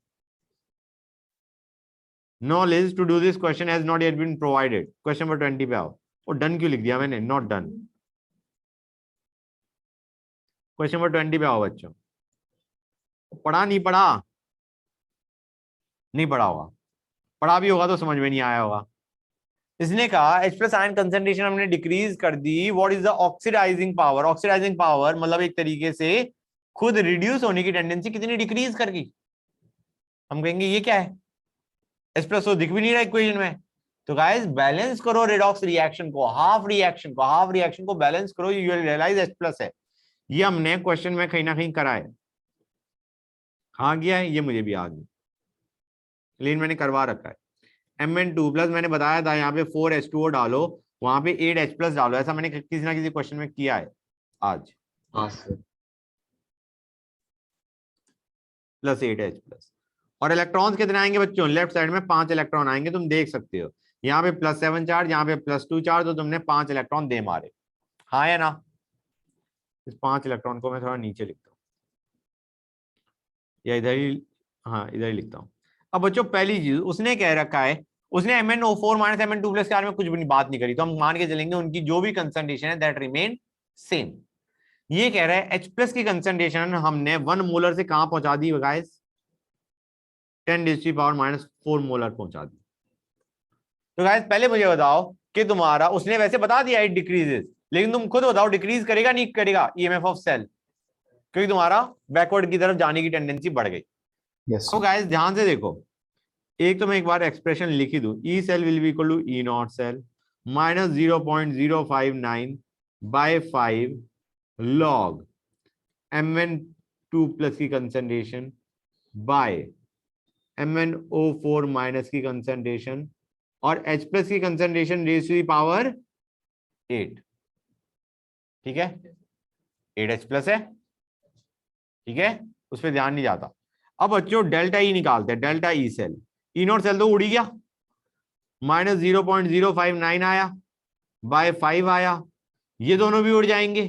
Knowledge to do this question has not yet been provided। Question number 20 पे आओ। और डन क्यों लिख दिया मैंने, नॉट डन। क्वेश्चन नंबर 20 पे आओ बच्चों। पढ़ा नहीं पढ़ा? नहीं पढ़ा होगा, पढ़ा भी होगा तो समझ में नहीं आया होगा। इसने कहा H+ आयन कंसंट्रेशन हमने डिक्रीज कर दी, what is the oxidising power. Oxidising power मतलब एक तरीके से खुद रिड्यूस होने की टेंडेंसी कितनी डिक्रीज कर गई। हम कहेंगे ये क्या है, H+ तो दिख भी नहीं रहा इक्वेशन में। तो गाइस बैलेंस करो रेडॉक्स रिएक्शन को, हाफ रिएक्शन को बैलेंस करो, यू विल रियलाइज H+ है। ये हमने क्वेश्चन में कहीं ना कहीं करा है। हाँ गया है, ये मुझे भी आ गया, लेकिन मैंने करवा रखा है। Mn2+ मैंने बताया था यहाँ पे 4H2O डालो, वहां पे 8H+ डालो, ऐसा मैंने किसी ना किसी क्वेश्चन में किया है आज। हाँ सर। +8H+। और इलेक्ट्रॉन्स कितने आएंगे बच्चों? लेफ्ट साइड में 5 इलेक्ट्रॉन आएंगे, तुम देख सकते हो यहाँ पे +7 चार्ज, यहाँ पे +2 चार्ज, तो तुमने 5 इलेक्ट्रॉन दे मारे। हाँ या ना? इस 5 इलेक्ट्रॉन को मैं थोड़ा नीचे लिखता हूँ या इधर ही, हाँ इधर ही लिखता हूँ। अब बच्चों पहली चीज उसने कह रखा है, उसने MnO4 माइनस Mn2 प्लस के बारे में कुछ भी बात नहीं करी, तो हम मान के चलेंगे उनकी जो भी कंसंट्रेशन है दैट रिमेन सेम। ये कह रहा है H प्लस की कंसंट्रेशन हमने 1 मोलर से कहां पहुंचा दी गाइस, 10⁻⁻⁴ मोलर पहुंचा दी। तो गाइस पहले मुझे बताओ कि तुम्हारा, उसने वैसे बता दिया इट डिक्रीजेस, लेकिन तुम खुद बताओ डिक्रीज करेगा नहीं करेगा EMF ऑफ सेल, क्योंकि तुम्हारा बैकवर्ड की तरफ जाने की टेंडेंसी बढ़ गई। यस तो गाइस ध्यान से देखो, एक तो मैं एक बार एक्सप्रेशन लिख ही दूं, E cell will be equal to E not cell minus 0.059 by 5 log Mn2 plus की कंसंट्रेशन बाय MnO4 माइनस की कंसंट्रेशन और H प्लस की concentration raise to the power 8। ठीक है, 8H प्लस है, ठीक है, उस पर ध्यान नहीं जाता। अब बच्चों डेल्टा ई निकालते हैं, delta E cell, E not cell तो उड़ गया, माइनस 0.059 आया बाय 5 आया, ये दोनों भी उड़ जाएंगे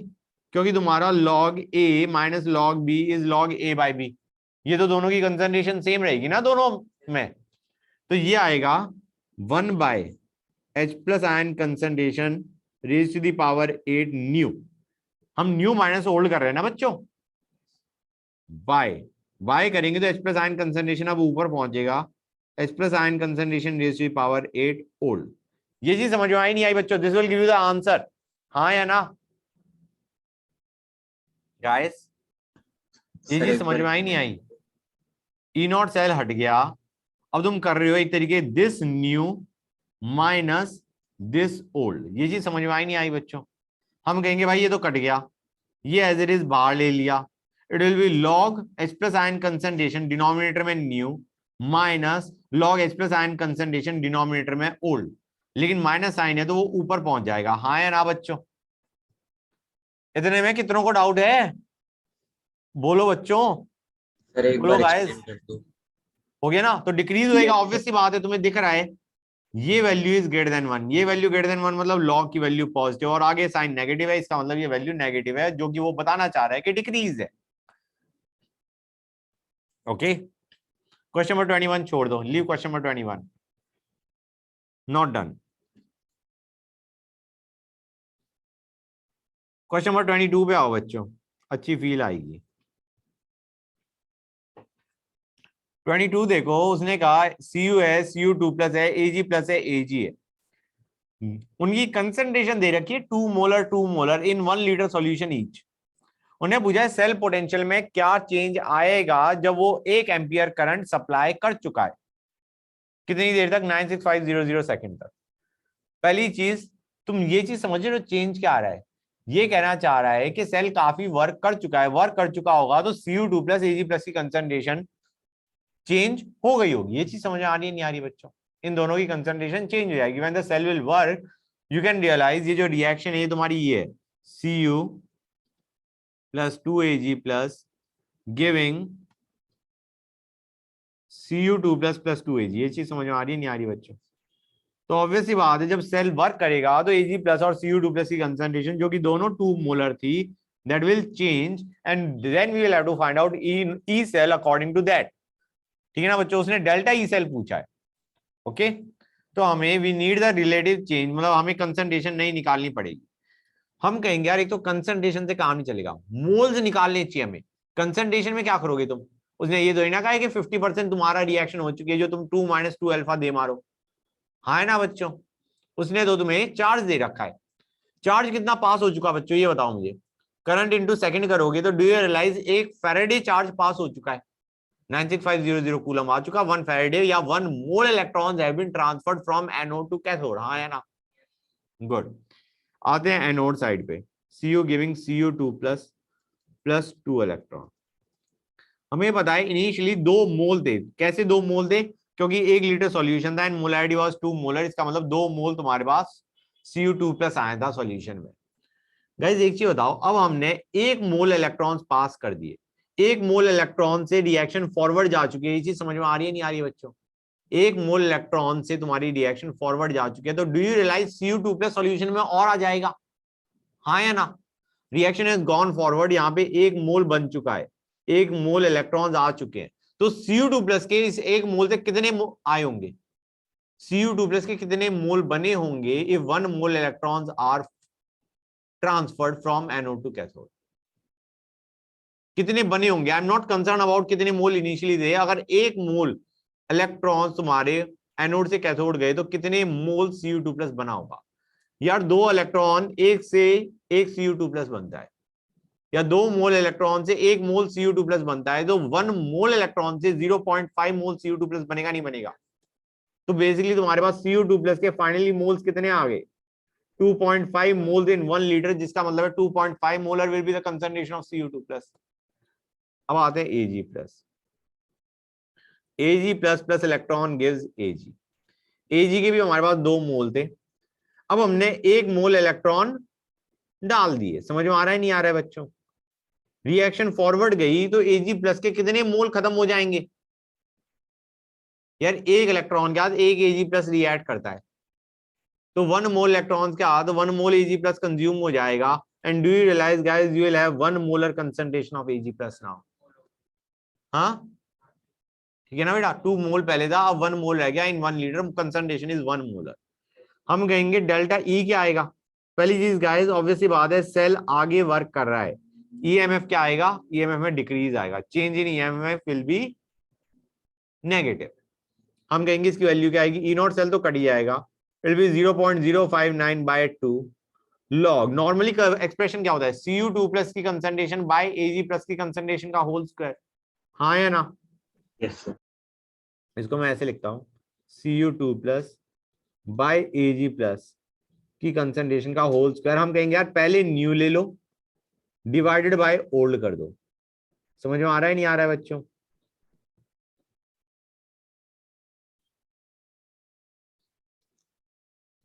क्योंकि तुम्हारा log A minus log B is log A by B, ये तो दोनों की कंसंट्रेशन सेम रहेगी ना दोनों में, तो ये आएगा 1 by H plus ion concentration raise to the power 8 new, हम न्यू माइनस होल्ड कर रहे हैं ना बच्चों, बाय करेंगे तो H प्लस आयन कंसंट्रेशन अब ऊपर पहुंचेगा, H plus ion concentration raise to the power 8 old. ये चीज समझ में आई नहीं आई बच्चों? This will give you the answer, हाँ या ना गाइस? ये सर चीज एक समझ बार में आई नहीं आई? ई नॉट सेल हट गया, अब तुम कर रहे हो एक तरीके this new minus this old, ये चीज समझ में आई नहीं आई बच्चों? हम कहेंगे भाई ये तो कट गया, ये एज इट इज बाहर ले लिया, it will be log H plus ion concentration denominator में new minus log H plus ion concentration denominator में ओल्ड, लेकिन माइनस साइन है तो वो ऊपर पहुंच जाएगा, हाँ या ना बच्चों? इतने में कितनों को डाउट है? बोलो बच्चों, सर एक बोलो बार गाइस, एक्सप्लेन कर दो। हो गया ना? तो डिक्रीज होएगा, ऑब्वियस सी बात है, तुम्हें दिख रहा है ये वैल्यू इज ग्रेटर देन 1, ये वैल्यू ग्रेटर देन 1 मतलब log की वैल्यू पॉजिटिव और आगे साइन नेगेटिव है, इसका मतलब ये वैल्यू नेगेटिव है, जो कि वो बताना चाह रहा है कि डिक्रीज है। ओके, क्वेश्चन नंबर 21 छोड़ दो, leave question number 21, not done. Question number 22 पे आओ बच्चों, अच्छी फील आएगी। 22 देखो, उसने कहा CuS Cu2 प्लस है, Ag प्लस है, Ag है, उनकी कंसंट्रेशन दे रखी है 2 मोलर इन 1 लीटर सॉल्यूशन ईच। उन्हें पूछा है सेल पोटेंशियल में क्या चेंज आएगा जब वो 1 एम्पियर करंट सप्लाई कर चुका है, कितनी देर तक? 96500 सेकंड तक। पहली चीज तुम ये चीज समझ रहे हो चेंज क्या आ रहा है, ये कहना चाह रहा है कि सेल काफी वर्क कर चुका है, वर्क कर चुका होगा तो Cu2 प्लस Ag प्लस की कंसंट्रेशन चेंज हो गई होगी। ये चीज समझ आ रही है नहीं आ रही बच्चों? इन दोनों की कंसंट्रेशन चेंज हो जाएगी when the cell will work, you can realise ये जो रिएक्शन है ये तुम्हारी ये है Cu plus 2Ag plus giving Cu2 plus plus 2Ag। ये चीज समझ में आ रही है नहीं आ रही बच्चों? तो ऑब्वियस सी बात है जब सेल वर्क करेगा तो Ag प्लस और Cu2 प्लस की कंसंट्रेशन जो कि दोनों 2 मोलर थी that will change and then we will have to find out E cell according to that। ठीक है ना बच्चों? उसने डेल्टा ई सेल पूछा है, ओके? तो हमें we need the relative change, मतलब हमें कंसंट्रेशन नहीं निकालनी पड़ेगी। हम कहेंगे यार एक तो कंसंट्रेशन से काम नहीं चलेगा, मोल्स निकालने चाहिए हमें। कंसंट्रेशन में क्या करोगे तुम? उसने ये तो ना कहा कि 50% तुम्हारा रिएक्शन हो चुकी है जो तुम 2 - 2 अल्फा दे मारो, हाँ है ना बच्चों? उसने तो तुम्हें चार्ज दे रखा है, चार्ज कितना पास हो चुका बच्चों ये बताओ मुझे? करंट इनटू सेकंड करोगे तो do you realise 1 faraday charge pass हो चुका है, 96500 कूलम आ चुका, 1 फैराडे या 1 mole electrons have been transferred from anode to cathode, हाँ है ना? गुड। आते हैं एनोड साइड पे, Cu giving Cu2 plus plus 2 electron. हमें पता है इनिशियली 2 मोल थे, कैसे 2 मोल थे? क्योंकि 1 लीटर सॉल्यूशन था एंड मोलैरिटी वाज 2 मोलर, इसका मतलब 2 मोल तुम्हारे पास Cu2 प्लस आया था सॉल्यूशन में। गाइस एक चीज बताओ, अब हमने 1 मोल इलेक्ट्रॉन्स पास कर दिए, 1 मोल इलेक्ट्रॉन से रिएक्शन फॉरवर्ड जा चुकी है, ये चीज समझ में आ रही है नहीं आ रही है बच्चों? 1 मोल इलेक्ट्रॉन से तुम्हारी रिएक्शन फॉरवर्ड जा चुकी है, तो do you realise Cu2 plus solution में और आ जाएगा, हाँ या ना? रिएक्शन इज गॉन फॉरवर्ड, यहाँ पे 1 मोल बन चुका है, 1 मोल इलेक्ट्रॉन्स आ चुके हैं, तो Cu2 प्लस के इस 1 मोल से कितने आए होंगे? Cu2+ के कितने मोल बने होंगे if 1 mole electrons are transferred from anode to cathode? कितने बने होंगे? I am not concern about कितने मोल इनिशियली थे, अगर 1 मोल इलेक्ट्रॉन तुम्हारे एनोड से कैथोड गए तो कितने मोल Cu2+ बना होगा? यार 2 इलेक्ट्रॉन एक से एक Cu2+ बनता है, या 2 मोल इलेक्ट्रॉन से 1 मोल Cu2+ बनता है, तो 1 मोल इलेक्ट्रॉन से 0.5 मोल Cu2+ बनेगा नहीं बनेगा? तो बेसिकली तुम्हारे पास Cu2+ के फाइनली मोल्स कितने आ गए? 2.5 मोल्स इन 1 लीटर, जिसका मतलब है 2.5 molar will be the concentration of Cu2+। अब आते हैं Ag+। Ag++ plus electron gives Ag। Ag के भी हमारे पास 2 मोल थे, अब हमने 1 मोल इलेक्ट्रॉन डाल दिए। समझ में आ रहा है नहीं आ रहा है बच्चों? रिएक्शन फॉरवर्ड गई तो Ag+ के कितने मोल खत्म हो जाएंगे? यार 1 इलेक्ट्रॉन के साथ 1 Ag+ रिएक्ट करता है, तो 1 मोल इलेक्ट्रॉन्स के साथ 1 मोल Ag+ कंज्यूम हो जाएगा। And do you realise guys you will have 1 molar concentration of Ag+ now? हाँ ठीक है ना बेटा, 2 मोल पहले था, अब 1 मोल रह गया इन 1 लीटर, कंसंट्रेशन इज 1 मोलर। हम कहेंगे डेल्टा E क्या आएगा? पहली चीज गाइस ऑब्वियसली बात है, सेल आगे वर्क कर रहा है, EMF क्या आएगा? EMF में डिक्रीज आएगा, change in EMF will be negative. हम कहेंगे इसकी वैल्यू क्या आएगी? E0 सेल तो कट ही जाएगा, it will B 0.059/2 log. Normally expression क्या होता है? Cu2+ की कंसंट्रेशन बाय Ag+ की कंसंट्रेशन का होल स्क्वायर, हाँ या ना? Yes sir. इसको मैं ऐसे लिखता हूं, Cu2+ बाय Ag+ की कंसंट्रेशन का होल स्क्वायर। हम कहेंगे यार पहले न्यू ले लो, डिवाइडेड बाय ओल्ड कर दो। समझ में आ रहा है नहीं आ रहा है बच्चों?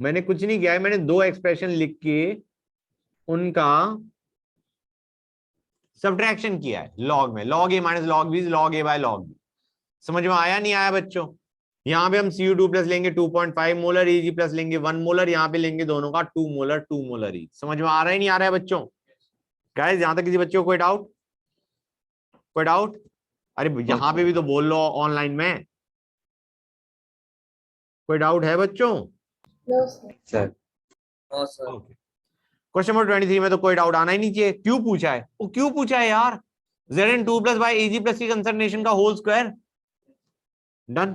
मैंने कुछ नहीं किया है, मैंने 2 एक्सप्रेशन लिख के उनका सब्ट्रैक्शन किया है लॉग में, log a minus log b log a बाय log b। समझ में आया नहीं आया बच्चों? यहाँ पे हम Cu2+ लेंगे 2.5 मोलर, Ag+ लेंगे 1 मोलर, यहाँ पे लेंगे दोनों का 2 मोलर 2 मोलर ही। समझ में आ रहा है नहीं आ रहा है बच्चों? गाइस यहां तक किसी बच्चों को कोई डाउट? कोई डाउट? अरे यहां पे भी तो बोल लो ऑनलाइन में, कोई डाउट है बच्चों? सर ओके, क्वेश्चन नंबर 23 में तो कोई डाउट आना ही नहीं चाहिए। क्यों पूछा है? वो क्यों पूछा है यार? Zn2+ बाय Ag+ की कंसंट्रेशन का whole square. Done.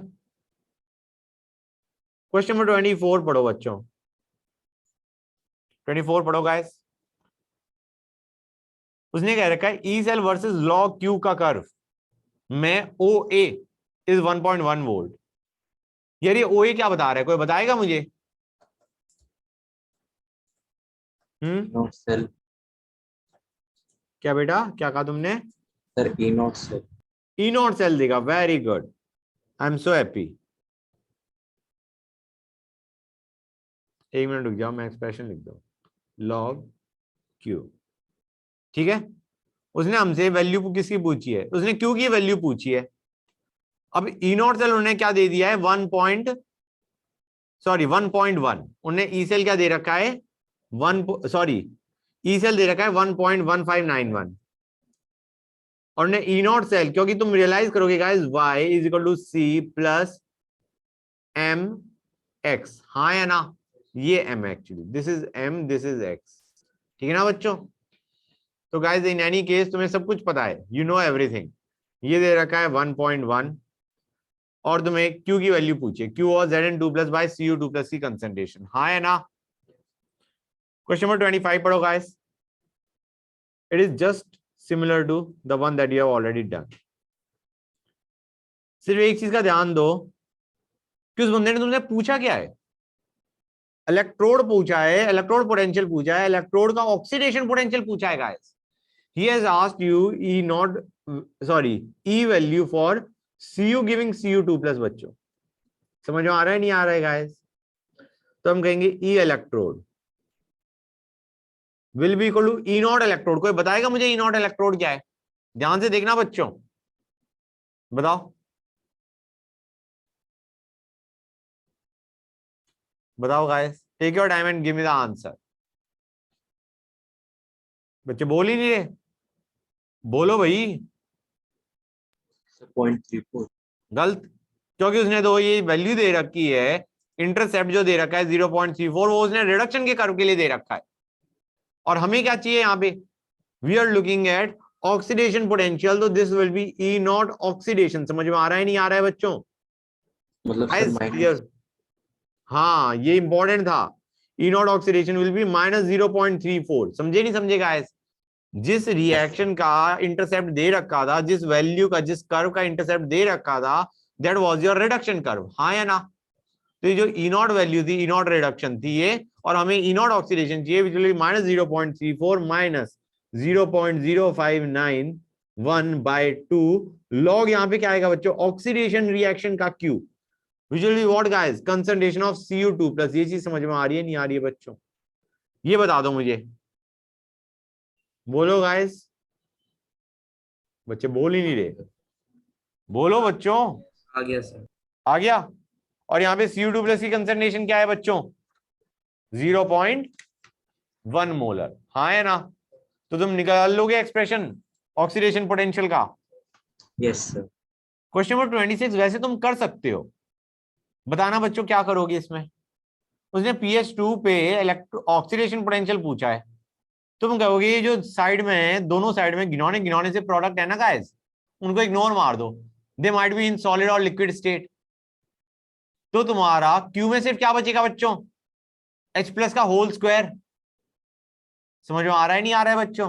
Question number 24 पढ़ो बच्चों, 24 पढ़ो गाइस। उसने कह रखा है E cell versus log Q का कर्व में OA इज 1.1 वोल्ट। यार ये OA क्या बता रहा है, कोई बताएगा मुझे? नोट सेल क्या बेटा, क्या कहा तुमने? सर, ई नोट सेल। E0 सेल देगा, very good, I am so happy. 1 minute रुक जाओ, मैं एक्सप्रेशन लिख दूं, log Q। ठीक है, उसने हमसे वैल्यू किसकी पूछी है? उसने Q की वैल्यू पूछी है। अब E0 सेल उन्होंने क्या दे दिया है? 1.1। उन्हें ई सेल क्या दे रखा है? 1 ई सेल दे रखा है 1.1591। और ने E0 सेल, क्योंकि तुम रियलाइज करोगे guys y is equal to C plus mx, हाँ या ना? ये m actually, this is m, this is x। ठीक है ना बच्चों? तो गाइस इन एनी केस तुम्हें सब कुछ पता है, यू नो एवरीथिंग। ये दे रखा है 1.1 और तुम्हें Q की वैल्यू पूछिए, Q और Zn2+ बाय Cu2+ की कंसंट्रेशन, हाँ या ना? क्वेश्चन नंबर 25 पढ़ो guys. It is just similar to the one that you have already done. सिर्फ एक चीज का ध्यान दो कि उस बंदे ने तुमसे पूछा क्या है? इलेक्ट्रोड पूछा है, इलेक्ट्रोड पोटेंशियल पूछा है, इलेक्ट्रोड का ऑक्सीडेशन पोटेंशियल पूछा है guys. He has asked you E value for Cu giving Cu2+ बच्चों। समझ में आ रहा है नहीं आ रहा है गाइस? तो हम कहेंगे E electrode will be equal to E0 electrode. कोई बताएगा मुझे E0 इलेक्ट्रोड क्या है? ध्यान से देखना बच्चों, बताओ बताओ guys, take your time and give me the answer. बच्चे बोल ही नहीं रहे, बोलो भाई। 0.34। गलत, क्योंकि उसने तो ये वैल्यू दे रखी है इंटरसेप्ट जो दे रखा है 0.34 वो उसने रिडक्शन के कर्व के लिए दे रखा है, और हमें क्या चाहिए यहाँ पे, we are looking at oxidation potential, तो this will be E naught oxidation. समझ में आ रहा है नहीं आ रहा है बच्चों? मतलब सर माइनस, हाँ ये इंपॉर्टेंट था, ई नॉट ऑक्सीडेशन विल बी -0.34। समझे नहीं समझे गाइस? जिस रिएक्शन का इंटरसेप्ट दे रखा था, जिस वैल्यू का, जिस कर्व का इंटरसेप्ट दे रखा था, that was your reduction curve, हाँ या ना? तो ये जो ई नॉट वैल्यू थी, ई नॉट रिडक्शन थी ये, और हमें ई नॉट ऑक्सीडेशन चाहिए, विच विल बी -0.34 माइनस 0.0591/2 लॉग, यहाँ पे क्या आएगा बच्चों, ऑक्सीडेशन रिएक्शन का Q, which will be what guys, concentration of CO2 plus. ये चीज समझ में आ रही है नहीं आ रही है बच्चों? ये बता दो मुझे, बोलो गाइस, बच्चे बोल ही नहीं रहे, बोलो बच्चों। आ गया सर। आ गया? और यहाँ पे CO2 प्लस की कंसंट्रेशन क्या है बच्चों, 0.1 मोलर, हाँ है ना? तो तुम निकाल लोगे एक्सप्रेशन ऑक्सीडेशन पोटेंशियल का। Yes sir. क्वेश्चन नंबर 26 वैसे तुम कर सकते हो, बताना बच्चों क्या करोगे इसमें। उसने pH2 पे ऑक्सीडेशन पोटेंशियल पूछा है, तुम कहोगे ये जो साइड में है, दोनों साइड में गिनौने गिनौने से प्रोडक्ट है ना गाइस, उनको इग्नोर मार दो, they might be in solid और लिक्विड स्टेट। तो तुम्हारा क्यू में सिर्फ क्या बचेगा बच्चों, H+ का होल स्क्वायर। समझ में आ रहा है नहीं आ रहा है बच्चों?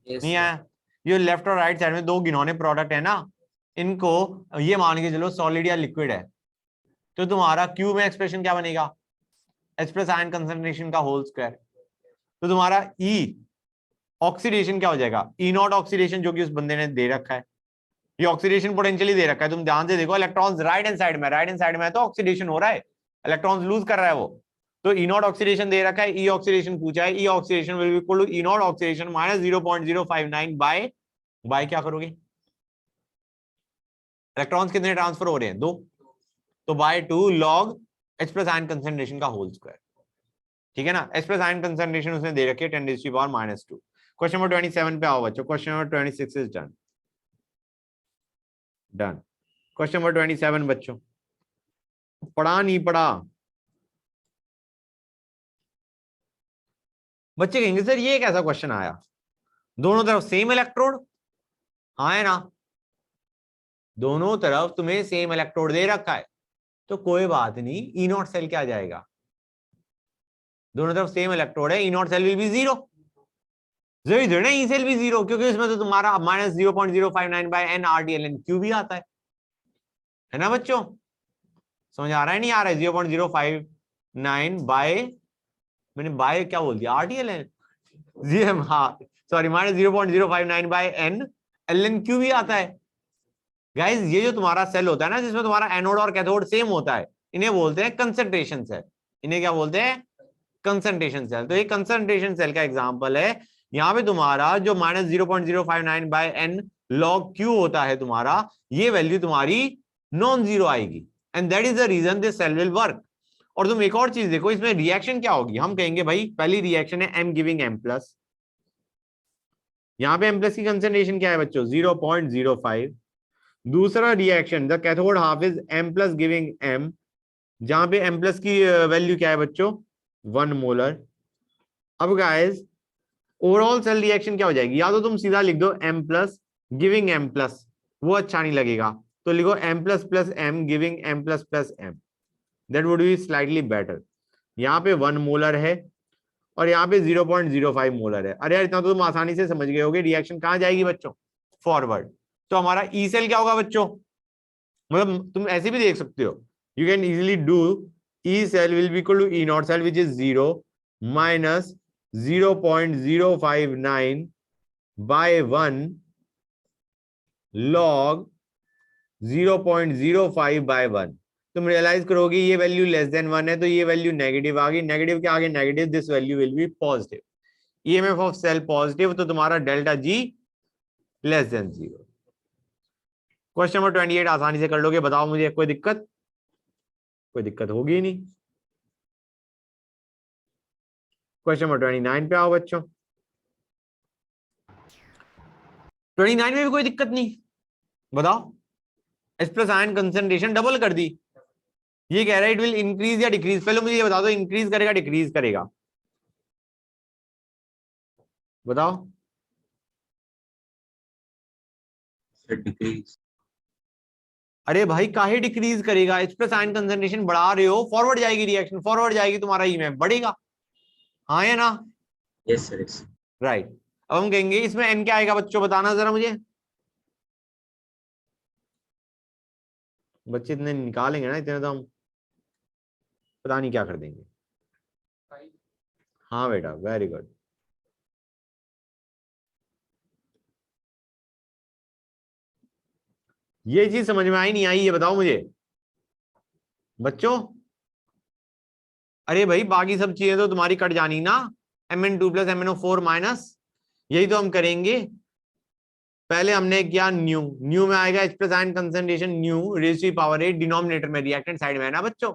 यस नहीं सर। आया? ये लेफ्ट और राइट साइड में दो गिनौने प्रोडक्ट है ना, इनको ये मान के चलो सॉलिड या लिक्विड है, तो तुम्हारा क्यू में एक्सप्रेशन क्या बनेगा, H+ आयन कंसंट्रेशन का होल स्क्वायर। तो तुम्हारा ई ऑक्सीडेशन क्या हो जाएगा, ई नॉट ऑक्सीडेशन, जो कि उस बंदे ने दे रखा है, ये ऑक्सीडेशन पोटेंशियली दे रखा है, तुम ध्यान से देखो, इलेक्ट्रॉन्स राइट हैंड साइड में, राइट हैंड साइड में है तो ऑक्सीडेशन हो रहा है, इलेक्ट्रॉन्स लूज कर रहा है वो, तो ई नॉट ऑक्सीडेशन दे रखा है, ई ऑक्सीडेशन पूछा है, E oxidation will be equal to E naught oxidation minus 0.059 by क्या करोगे, इलेक्ट्रॉन्स कितने ट्रांसफर हो रहे हैं, 2, तो by 2 log H+ ion concentration का होल स्क्वायर। ठीक है ना? H+ आयन कंसंट्रेशन उसने दे रखी है 10⁻²। क्वेश्चन नंबर 27 पे आओ बच्चों, question number 26 is done. Done. Question number 27 बच्चों, पढ़ा नहीं पढ़ा? बच्चे कहेंगे सर ये कैसा क्वेश्चन आया, दोनों तरफ सेम इलेक्ट्रोड, हाँ है ना, दोनों तरफ तुम्हें सेम इलेक्ट्रोड दे रखा है, तो कोई बात नहीं, ई नॉट सेल क्या आ जाएगा, दोनों तरफ सेम इलेक्ट्रोड है, E not cell will be 0, जरूरी थोड़ी ना ई सेल भी 0, क्योंकि इसमें तो तुम्हारा -0.059/n RTLN भी आता है ना बच्चों? समझ आ रहा है नहीं आ रहा है? 0.059 बाय, मैंने बाय क्या बोल दिया, RTLN, जी हाँ सॉरी, -0.059/n LN भी आता है। गाइज ये जो तुम्हारा सेल होता है ना, जिसमें तुम्हारा एनोड और कैथोड सेम होता है, इन्हें बोलते हैं कंसंट्रेशन सेल। इन्हें क्या बोलते हैं, कंसंट्रेशन सेल। तो ये कंसंट्रेशन सेल का एग्जांपल है। यहाँ पे तुम्हारा जो -0.059/n log Q होता है तुम्हारा, ये वैल्यू तुम्हारी नॉन जीरो आएगी, and that is the reason this cell will work. और तुम एक और चीज देखो, इसमें रिएक्शन क्या होगी, हम कहेंगे भाई पहली रिएक्शन है M गिविंग M+, यहाँ पे M+ की कंसंट्रेशन क्या है बच्चों, 0.05। दूसरा reaction the cathode half is M+ giving M, जहां पे M+ की वैल्यू क्या है बच्चों, 1 मोलर। अब गाइस ओवरऑल सेल रिएक्शन क्या हो जाएगी, या तो तुम सीधा लिख दो M+ गिविंग M+, वो अच्छा नहीं लगेगा, तो लिखो M+ plus M giving M+ plus M, that would be slightly better. यहाँ पे 1 मोलर है और यहाँ पे 0.05 मोलर है। अरे यार इतना तो तुम आसानी से समझ गए होगे, रिएक्शन कहाँ जाएगी बच्चों, फॉरवर्ड। तो हमारा ई सेल क्या होगा बच्चों, मतलब तुम ऐसे भी देख सकते हो, you can easily do E cell will be equal to E not cell which is 0 minus 0.059/1 log 0.05/1। तुम रियलाइज करोगे ये वैल्यू लेस देन 1 है, तो ये वैल्यू नेगेटिव आ गई, नेगेटिव के आगे negative, this value will be positive, EMF of cell positive, तो तुम्हारा delta G less than 0। Question number 28 आसानी से कर लोगे, बताओ मुझे, कोई दिक्कत? कोई दिक्कत होगी ही नहीं। क्वेश्चन नंबर 29 पे आओ बच्चों। 29 में भी कोई दिक्कत नहीं, बताओ। H+ आयन कंसंट्रेशन डबल कर दी, ये कह रहा है इट विल इंक्रीज या डिक्रीज, पहले मुझे ये बता दो इंक्रीज करेगा डिक्रीज करेगा, बताओ। डिक्रीज। अरे भाई काहे डिक्रीज करेगा, इस पे साइन कंसंट्रेशन बढ़ा रहे हो, फॉरवर्ड जाएगी रिएक्शन, फॉरवर्ड जाएगी, तुम्हारा ईएमएफ बढ़ेगा, हाँ या ना? Yes sir yes. राइट। अब हम कहेंगे इसमें एन क्या आएगा बच्चों, बताना जरा मुझे। बच्चे इतने निकालेंगे ना, इतने तो हम पता नहीं क्या कर देंगे। हाँ बेटा वेरी गुड। ये चीज समझ में आई नहीं आई, ये बताओ मुझे बच्चों। अरे भाई बाकी सब चीजें तो तुम्हारी कट जानी ना, Mn2 प्लस MnO4 माइनस, यही तो हम करेंगे। पहले हमने किया न्यू, न्यू में आएगा H plus ion concentration new raise to power 8, denominator में रिएक्टेंट साइड में है ना बच्चों,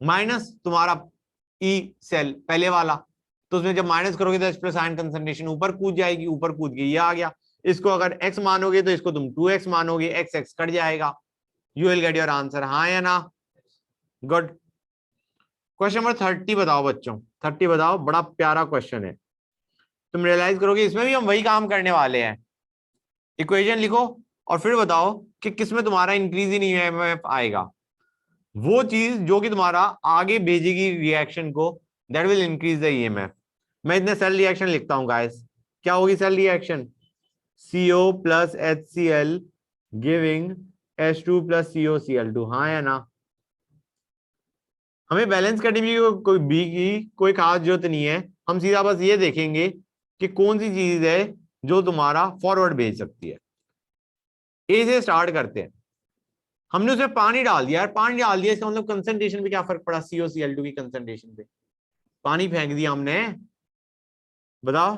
माइनस तुम्हारा ई सेल पहले वाला, तो उसमें जब माइनस करोगे तो H प्लस आयन कंसंट्रेशन ऊपर कूद जाएगी, ऊपर कूद गई, ये आ गया। इसको अगर x मानोगे तो इसको तुम 2x मानोगे, x x कट जाएगा, you will get your answer, हाँ या ना? गुड। क्वेश्चन नंबर 30 बताओ बच्चों, 30 बताओ, बड़ा प्यारा क्वेश्चन है, तुम रियलाइज करोगे इसमें भी हम वही काम करने वाले हैं। इक्वेशन लिखो और फिर बताओ कि किसमें तुम्हारा इंक्रीज इन ईएमएफ आएगा, वो चीज जो कि तुम्हारा आगे भेजेगी रिएक्शन को, that will increase the EMF. मैं इतने सेल रिएक्शन लिखता हूं गाइस, क्या होगी cell reaction, CO plus HCl giving H2 plus COCl2, हाँ या ना? हमें बैलेंस करने की कोई बी की कोई खास जरूरत नहीं है, हम सीधा बस ये देखेंगे कि कौन सी चीज है जो तुम्हारा फॉरवर्ड भेज सकती है। ए से स्टार्ट करते हैं, हमने उसमें पानी डाल दिया यार, पानी डाल दिया, इसका मतलब कंसंट्रेशन पे क्या फर्क पड़ा, COCl2 की कंसंट्रेशन पे, पानी फेंक दिया हमने, बताओ।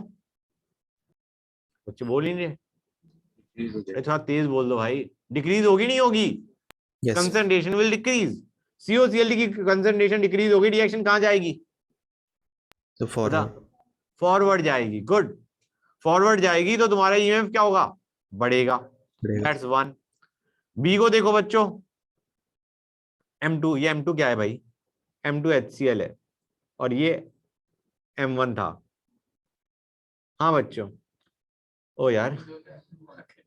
बच्चे बोल ही नहीं रहे, थोड़ा तेज बोल दो भाई, डिक्रीज होगी नहीं होगी, Yes. Concentration will decrease, COCl2 की कंसंट्रेशन डिक्रीज होगी, रिएक्शन कहां जाएगी, तो फॉरवर्ड फॉरवर्ड जाएगी, गुड, फॉरवर्ड जाएगी तो तुम्हारा ईएमएफ क्या होगा, बढ़ेगा, दैट्स वन। बी को देखो बच्चों, M2, ये M2 क्या है भाई, M2 HCl है, और ये M1 था, हाँ बच्चों, ओ यार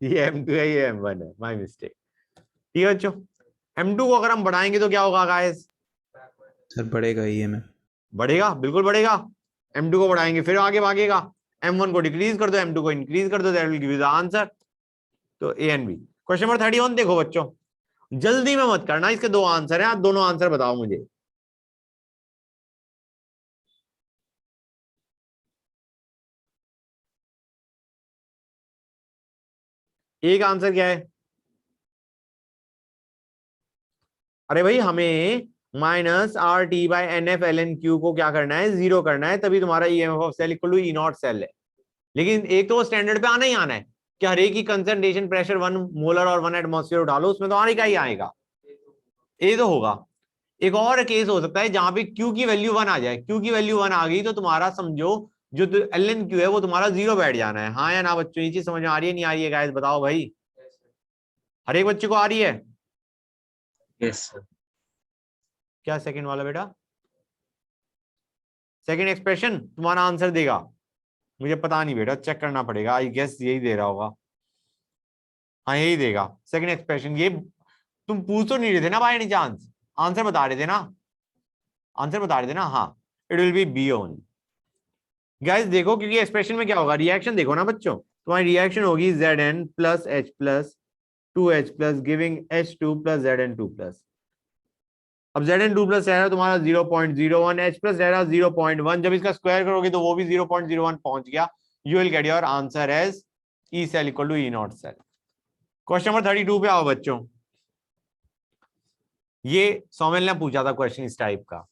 ये M2 है ये M1 है, माय मिस्टेक, ठीक है बच्चों। M2 को अगर हम बढ़ाएंगे तो क्या होगा गाइस, सर बढ़ेगा ईएमएफ। बढ़ेगा, बिल्कुल बढ़ेगा, M2 को बढ़ाएंगे फिर आगे भागेगा, M1 को डिक्रीज कर दो, M2 को इंक्रीज कर दो, that will give you the answer. तो A and B. Question number 31 देखो बच्चों, जल्दी में मत करना, इसके दो आंसर हैं, आप दोनों आंसर बताओ मुझे। एक आंसर क्या है, अरे भाई हमें माइनस RT/NF को क्या करना है, जीरो करना है, तभी तुम्हारा EMF of cell equal to E not cell है। लेकिन एक तो वो स्टैंडर्ड पे आना ही आना है कि हर एक की कंसंट्रेशन प्रेशर 1 मोलर और 1 एटमॉस्फेयर उठा लो, उसमें तो आने का ही आएगा, ए तो होगा। एक और केस हो सकता है जहां पे Q की वैल्यू 1 आ जाए, Q की वैल्यू 1 आ गई तो तुम्हारा समझो जो LNQ है वो तुम्हारा जीरो बैठ जाना है, हाँ या ना बच्चों, ये चीज समझ में आ रही है नहीं आ रही है गाइस, बताओ भाई, हर एक बच्चे को आ रही है? Yes sir. क्या सेकंड वाला बेटा, सेकंड एक्सप्रेशन तुम्हारा आंसर देगा, मुझे पता नहीं बेटा, चेक करना पड़ेगा, आई गेस यही दे रहा होगा, हाँ यही देगा सेकंड एक्सप्रेशन। ये तुम पूछ तो नहीं रहे थे ना बाय एनी चांस, आंसर बता रहे थे ना, आंसर बता रहे थे ना, हाँ it will be B only. Guys देखो क्योंकि एक्सप्रेशन में क्या होगा, रिएक्शन देखो ना बच्चों, तुम्हारी रिएक्शन होगी Zn plus H plus 2H plus giving H2 plus Zn2 plus. अब Zn2 प्लस रह रहा तुम्हारा 0.01, H प्लस रह रहा 0.1, जब इसका स्क्वायर करोगे तो वो भी 0.01 पहुंच गया, you will get your answer as E cell equal to E not cell. Question number 32 पे आओ बच्चों, ये सौमिल ने पूछा था क्वेश्चन इस टाइप का,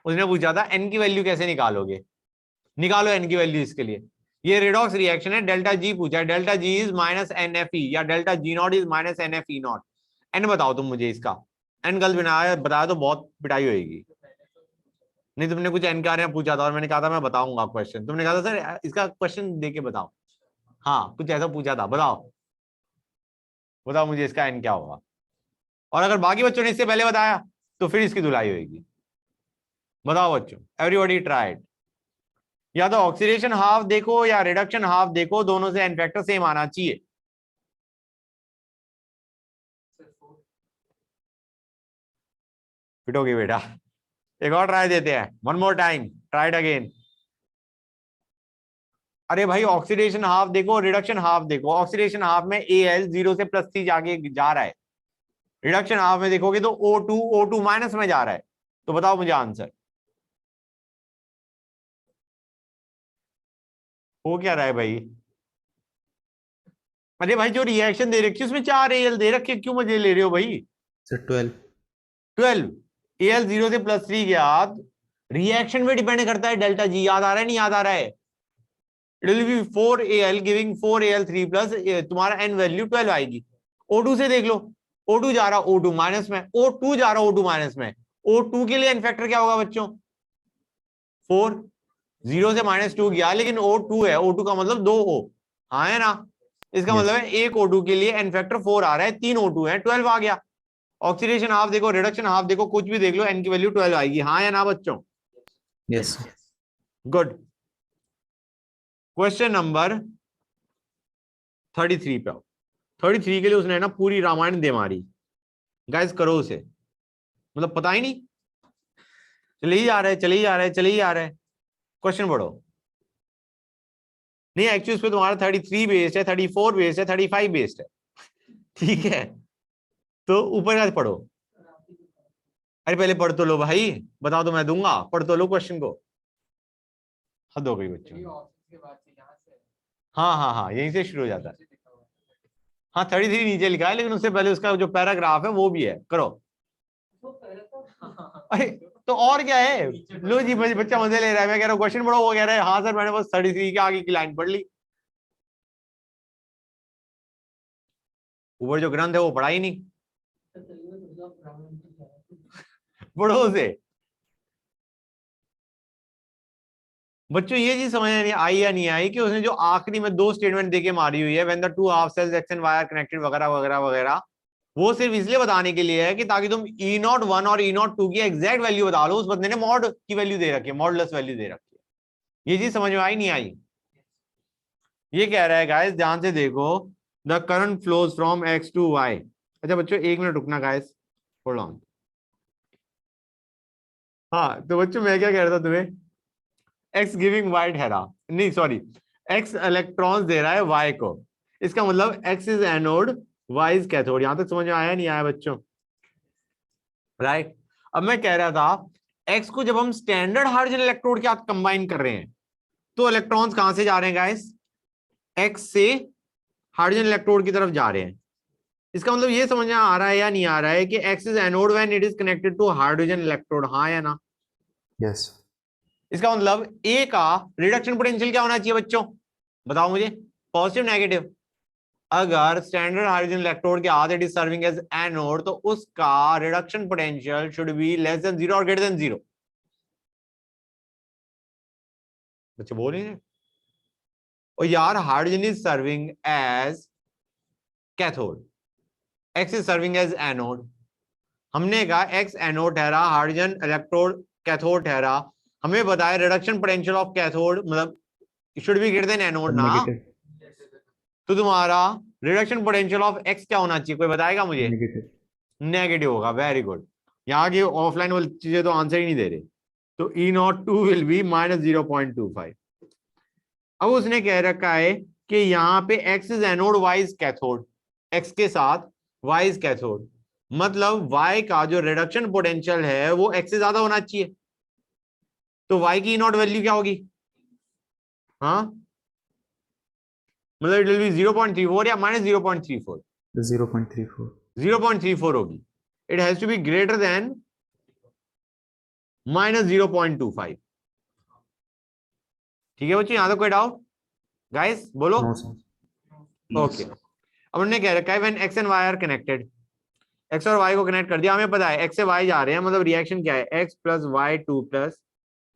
उसने पूछा था एन की वैल्यू कैसे निकालोगे, निकालो एन की वैल्यू इसके लिए। ये रिडॉक्स रिएक्शन है, डेल्टा जी पूछा है, delta G is minus NFE या delta G naught is minus NFE naught, n बताओ तुम मुझे इसका, एन गलत बताया तो बहुत पिटाई होगी। नहीं तुमने कुछ एन के बारे में पूछा था और मैंने कहा था मैं बताऊंगा क्वेश्चन, तुमने कहा था सर इसका क्वेश्चन देके बताओ, हाँ कुछ ऐसा पूछा था, बताओ बताओ मुझे इसका एन क्या होगा। और अगर बाकी बच्चों ने इससे पहले बताया तो फिर इसकी धुलाई होगी। बताओ बच्चों, एवरीबॉडी ट्राइड। या तो ऑक्सीडेशन हाफ देखो या रिडक्शन हाफ देखो, दोनों से एन फैक्टर सेम आना चाहिए। पिटोगे बेटा। एक और ट्राई देते हैं, one more time, tried again. अरे भाई ऑक्सीडेशन हाफ देखो, रिडक्शन हाफ देखो। ऑक्सीडेशन हाफ में Al 0 से +3 जाके जा रहा है, रिडक्शन हाफ में देखोगे तो O2 माइनस में जा रहा है। तो बताओ मुझे आंसर हो क्या रहा है भाई? अरे भाई जो रिएक्शन दे रखी है उसमें 4 Al दे रखे, क्यों मजे ले रहे हो भाई? सर 12। 12 Al 0 से +3 गया, रिएक्शन पे डिपेंड करता है डेल्टा जी। याद आ रहा है नहीं याद आ रहा है? It will B 4 Al giving 4 Al3 plus तुम्हारा एन वैल्यू 12 आएगी। O2 से देख लो, O2 जा रहा O2 माइनस में, O2 जा रहा O2 माइनस में। O2 के लिए एन फैक्टर क्या होगा बच्चों? 4। 0 से -2 गया, लेकिन O2 है, O2 का मतलब 2O। हाँ है ना? इसका Yes. मतलब है एक O2 के लिए एन फैक्टर 4 आ रहा है, 3 O2 है, 12 आ गया। ऑक्सीडेशन हाफ देखो, रिडक्शन हाफ देखो, कुछ भी देख लो, एन की वैल्यू 12 आएगी। हाँ या ना बच्चों? यस। गुड। क्वेश्चन नंबर 33 पे आओ। 33 के लिए उसने ना पूरी रामायण दे मारी। गाइस करो उसे, मतलब पता ही नहीं, चले ही जा रहे चले ही जा रहे चले ही जा रहे। क्वेश्चन पढ़ो। नहीं एक्चुअली उस पे तुम्हारा 33 बेस्ड है, 34 बेस्ड है, 35 बेस्ड है। ठीक है, तो ऊपर का पढ़ो। अरे पहले पढ़ तो लो भाई, बता दो मैं दूंगा, पढ़ तो लो क्वेश्चन को। हद हो गई बच्चों। हाँ हाँ हाँ, यहीं से शुरू हो जाता है। हाँ 33 नीचे लिखा है, लेकिन उससे पहले उसका जो पैराग्राफ है वो भी है, करो। अरे तो और क्या है, लो जी बच्चा मजे ले रहा है। मैं कह रहा हूँ क्वेश्चन पढ़ो, वो कह रहा है हाँ सर मैंने बस 33 के आगे की लाइन पढ़ ली। ऊपर जो ग्रंथ है वो पढ़ा ही नहीं, पढ़ो उसे। बच्चों ये चीज समझ नहीं आई या नहीं आई कि उसने जो आखिरी में 2 स्टेटमेंट देके मारी हुई है, when the two half cells X and Y are connected वगैरह वगैरह वगैरह, वो सिर्फ इसलिए बताने के लिए है कि ताकि तुम E01 और E02 की एग्जैक्ट वैल्यू बता लो। उस बंदे ने मॉड की वैल्यू दे रखी है, मॉडुलस वैल्यू दे रखी है। ये चीज समझ में आई नहीं आई? ये कह रहा है गाइस, ध्यान से देखो, the current flows from X to Y. अच्छा बच्चों 1 मिनट रुकना गाइस, होल्ड ऑन। हाँ तो बच्चों मैं क्या कह रहा था तुम्हें, एक्स गिविंग वाई ठहरा, नहीं सॉरी, एक्स इलेक्ट्रॉन्स दे रहा है वाई को। इसका मतलब X is anode, Y is cathode. यहां तक समझ में आया नहीं आया बच्चों? राइट। अब मैं कह रहा था एक्स को जब हम स्टैंडर्ड हाइड्रोजन इलेक्ट्रोड के साथ कंबाइन कर रहे हैं, तो इलेक्ट्रॉन्स कहां से जा रहे हैं गाइस? एक्स से हाइड्रोजन इलेक्ट्रोड की तरफ जा रहे हैं। इसका मतलब ये समझ में आ रहा है या नहीं आ रहा है कि X is anode when it is connected to hydrogen electrode? हाँ या ना? यस। इसका मतलब ए का रिडक्शन पोटेंशियल क्या होना चाहिए बच्चों? बताओ मुझे, पॉजिटिव नेगेटिव? अगर स्टैंडर्ड हाइड्रोजन इलेक्ट्रोड के हाथ it is serving as anode, तो उसका reduction potential should be less than 0 और ग्रेटर देन 0। बच्चे बोल रहे हैं। और यार hydrogen is serving as cathode, X is serving as anode. हमने कहा एक्स एनोड ठहरा, हाइड्रोजन इलेक्ट्रोड कैथोड ठहरा। हमें बताया रिडक्शन पोटेंशियल ऑफ कैथोड मतलब should be greater than anode ना। नेगेटिव। तो तुम्हारा रिडक्शन पोटेंशियल ऑफ एक्स क्या होना चाहिए, कोई बताएगा मुझे? नेगेटिव। नेगेटिव होगा, वेरी गुड। यहाँ की ऑफलाइन वाली चीजें तो आंसर ही नहीं दे रहे। तो E02 विल बी -0.25। अब उसने कह रखा है कि यहाँ पे X is anode, Y is cathode, X के साथ वाई इज कैथोड, मतलब वाई का जो रिडक्शन पोटेंशियल है वो एक्स से ज्यादा होना चाहिए। तो वाई की E0 वैल्यू क्या होगी? हाँ मतलब इट विल बी 0.34 या -0.34? 0.34। 0.34 होगी। It has to be greater than -0.25। ठीक है बच्चों, यहां तक कोई डाउट? गाइस बोलो। No sir. ओके। अब हमने कह रखा है when X and Y are connected, X और वाई को कनेक्ट कर दिया। हमें पता है एक्स से वाई जा रहे हैं, मतलब रिएक्शन क्या है? X plus Y 2+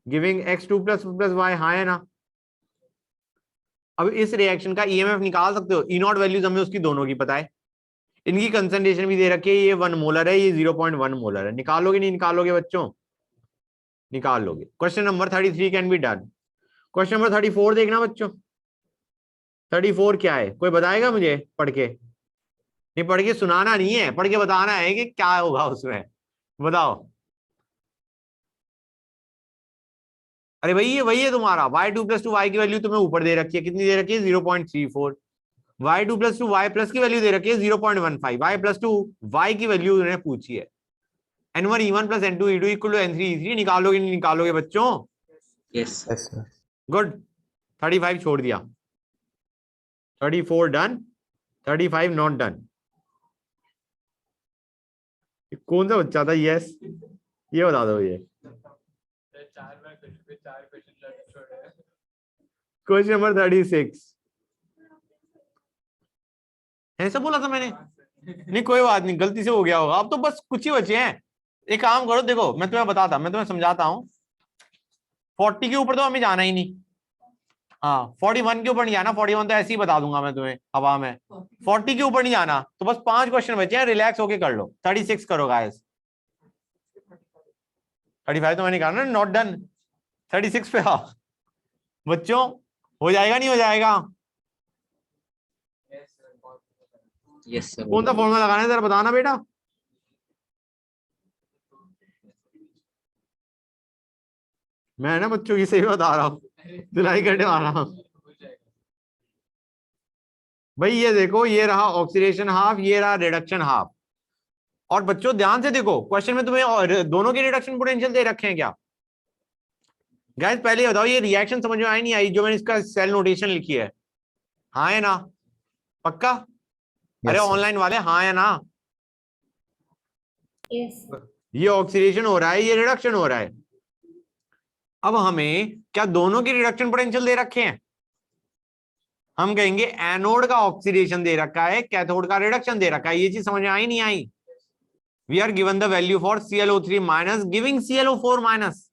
giving X 2++ Y. हाँ है ना? अब इस रिएक्शन का ईएमएफ निकाल सकते हो। E0 वैल्यूज हमें उसकी दोनों की पता है। इनकी कंसंट्रेशन भी दे रखी है, ये 1 मोलर है, ये 0.1 मोलर है। निकालोगे नहीं निकालोगे बच्चों? निकाल लोगे। Question number 33 can be done. Question number 34 देखना बच्चों। 34 क्या है, कोई बताएगा मुझे पढ़ के? नहीं, पढ़ के सुनाना नहीं है, पढ़ के बताना है कि क्या होगा उसमें, बताओ। अरे भाई ये वही है तुम्हारा y2 + 2 y की वैल्यू तुम्हें ऊपर दे रखी है, कितनी दे रखी है? 0.34। y2 + 2 y प्लस की वैल्यू दे रखी है 0.15। y + 2 y की वैल्यू उन्होंने पूछी है। n1 e1 + n2 e2 = n3 e3। निकालोगे नहीं निकालोगे बच्चों? Yes sir. Yes, sir. Good. 35 छोड़ दिया। 34 डन, 35 नॉट डन। कौन सा बच्चा था? यस, ये बता दो। ये क्वेश्चन नंबर 36 ऐसा बोला था मैंने? नहीं कोई बात नहीं, गलती से हो गया होगा। अब तो बस कुछ ही बचे हैं। एक काम करो, देखो मैं तुम्हें समझाता हूँ। 40 के ऊपर तो हमें जाना ही नहीं। हाँ 41 के ऊपर नहीं जाना, 41 तो ऐसे ही बता दूंगा मैं तुम्हें हवा में। 40 के ऊपर नहीं जाना, तो बस 5 क्वेश्चन बचे हैं, रिलैक्स होके कर लो। 36 करो गाइस। 35 तो मैंने कहा ना नॉट डन। 36 पे आओ बच्चों, हो जाएगा नहीं हो जाएगा? Yes sir. कौन सा फॉर्मूला लगाना है जरा बताना बेटा। मैं ना बच्चों की सही बता रहा हूँ, धुलाई करने वाला हूँ। भाई ये देखो, ये रहा ऑक्सीडेशन हाफ, ये रहा रिडक्शन हाफ। और बच्चों ध्यान से देखो, क्वेश्चन में तुम्हें दोनों के रिडक्शन पोटेंशियल दे रखे हैं क्या? गाइस पहले बताओ, ये रिएक्शन समझ में आई नहीं आई जो मैंने इसका सेल नोटेशन लिखी है? हाँ है ना? पक्का? अरे Yes, sir. ऑनलाइन वाले हाँ है ना? Yes. ये ऑक्सीडेशन हो रहा है, ये रिडक्शन हो रहा है। अब हमें क्या दोनों की रिडक्शन पोटेंशियल दे रखे हैं? हम कहेंगे एनोड का ऑक्सीडेशन दे रखा है, कैथोड का रिडक्शन दे रखा है। ये चीज समझ में आई नहीं आई? We are given the value for ClO3 minus giving ClO4 minus.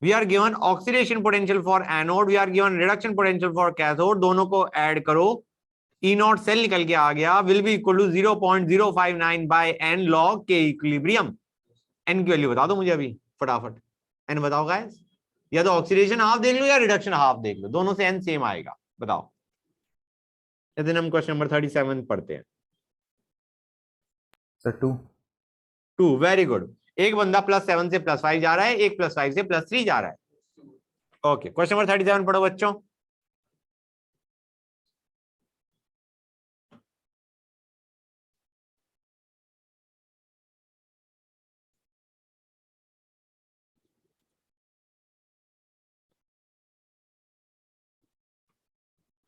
We are given oxidation potential for anode, we are given reduction potential for cathode. दोनों को ऐड करो, E0 सेल निकल के आ गया, will be equal to 0.059 by n log K equilibrium. n की value बता दो मुझे अभी फटाफट। n बताओ गाइस, या तो ऑक्सीडेशन हाफ देख लो या रिडक्शन हाफ देख लो, दोनों से n सेम आएगा। बताओ। इस दिन हम क्वेश्चन नंबर 37 पढ़ते हैं। Sir, 2. 2 very good. एक बंदा +7 से +5 जा रहा है, एक +5 से +3 जा रहा है। ओके क्वेश्चन नंबर 37 पढ़ो बच्चों।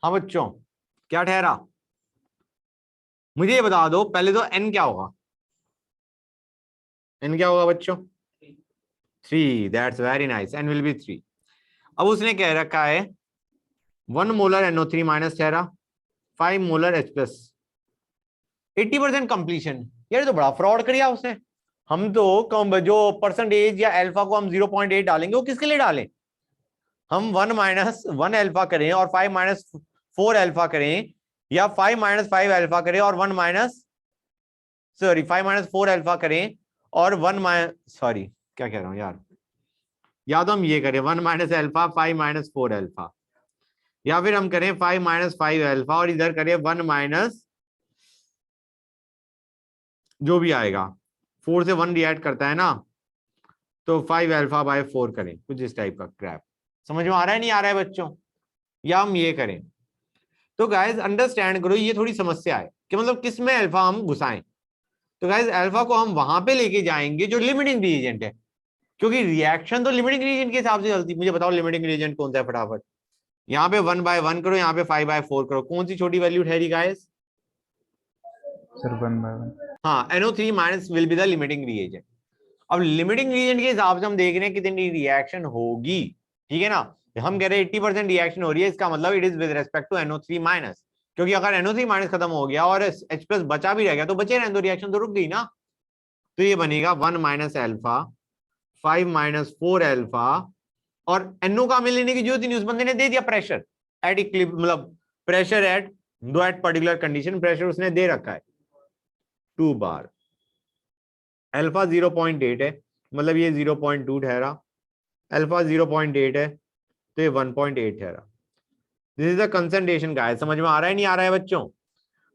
हाँ बच्चों, क्या ठहरा? मुझे ये बता दो पहले तो n क्या होगा? n क्या होगा बच्चों? 3। That's very nice, n will be 3। अब उसने कह रखा है 1 मोलर NO3 माइनस ठहरा, 5 मोलर H+, 80% कंप्लीशन। यार तो बड़ा फ्रॉड किया उसने। हम तो कम जो परसेंटेज या अल्फा को हम 0.8 डालेंगे, वो किसके लिए डालें? हम 1 - 1 अल्फा करें और 5 - 4 अल्फा करें, या 5 - 5 अल्फा करें और 5 - 4 अल्फा करें और 1 सॉरी क्या कह रहा हूं यार, या तो हम ये करें 1 - अल्फा 5 - 4 अल्फा, या फिर हम करें 5 - 5 अल्फा और इधर करें 1 जो भी आएगा 4 से 1 रिएक्ट करता है ना, तो 5 अल्फा बाय 4 करें, कुछ इस टाइप का क्रैप। समझ में आ रहा है नहीं आ रहा है बच्चों? या हम ये करें। तो गाइस अंडरस्टैंड करो, ये थोड़ी समस्या है कि मतलब किस में अल्फा हम घुसाएं। तो गाइस अल्फा को हम वहां पे लेके जाएंगे जो लिमिटिंग रिएजेंट है, क्योंकि रिएक्शन तो लिमिटिंग रिएजेंट के हिसाब से चलती है। मुझे बताओ लिमिटिंग रिएजेंट कौन सा है फटाफट। यहाँ पे 1/1 करो, यहाँ पे 5/4 करो, कौन सी छोटी वैल्यू ठहरी गाइस? Sir, 1 by 1. हाँ NO3 minus will be the limiting reagent. अब लिमिटिंग रिएजेंट के हिसाब से हम देख रहे हैं कितनी रिएक्शन होगी, ठीक है ना? हम कह रहे हैं 80% रिएक्शन हो रही है, इसका मतलब it is with respect to NO3 minus, क्योंकि अगर NO3 माइनस खत्म हो गया और H+ बचा भी रह गया तो बचे रहने दो, रिएक्शन तो रुक गई ना। तो ये बनेगा 1 - अल्फा 5 - 4 अल्फा, और NO का हमें लेने की जरूरत नहीं, उस बंदे ने दे दिया प्रेशर एट इक्विलिब्रियम, मतलब प्रेशर एट दो एट पर्टिकुलर कंडीशन, प्रेशर उसने दे रखा है। 2 बार। अल्फा 0.8 है, मतलब ये 0.2 ठहरा, अल्फा 0.8 है तो ये 1.8 ठहरा। This is the concentration guys. समझ में आ रहा है नहीं आ रहा है बच्चों?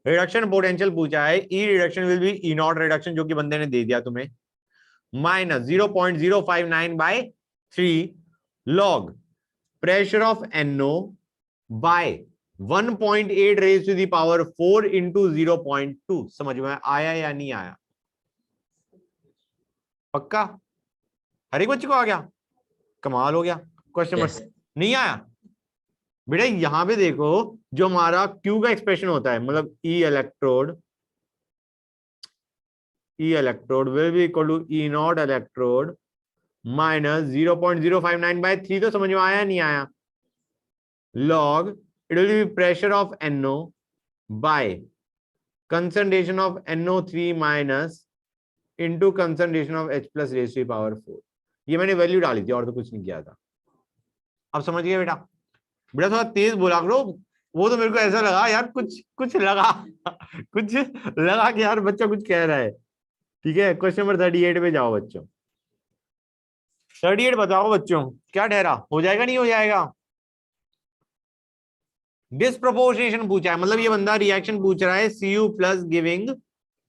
रिडक्शन पोटेंशियल पूछा है, E reduction will be E naught reduction, जो कि बंदे ने दे दिया तुम्हें, minus 0.059 by 3 log pressure of NO by 1.8 raise to the power 4 into 0.2। समझ में आया या नहीं आया? पक्का? हर एक बच्चे को आ गया? कमाल हो गया। Question Yes. नहीं आया बेटा? यहां पे देखो, जो हमारा Q का एक्सप्रेशन होता है, मतलब E electrode will be equal to E not electrode minus 0.059 by 3। तो समझ में आया नहीं आया? Log it will be pressure of NO by concentration of NO3 minus into concentration of H plus raise to the power 4। ये मैंने value डाली थी और तो कुछ नहीं किया था। अब समझ गए बेटा? बेटा थोड़ा तेज बोला करो, वो तो मेरे को ऐसा लगा यार कुछ लगा कुछ लगा कि यार बच्चा कुछ कह रहा है। ठीक है, क्वेश्चन नंबर 38 पे जाओ बच्चों। 38 बताओ बच्चों, क्या ठहरा? हो जाएगा नहीं हो जाएगा? डिस्प्रोपोर्शनेशन पूछा है, मतलब ये बंदा रिएक्शन पूछ रहा है Cu plus giving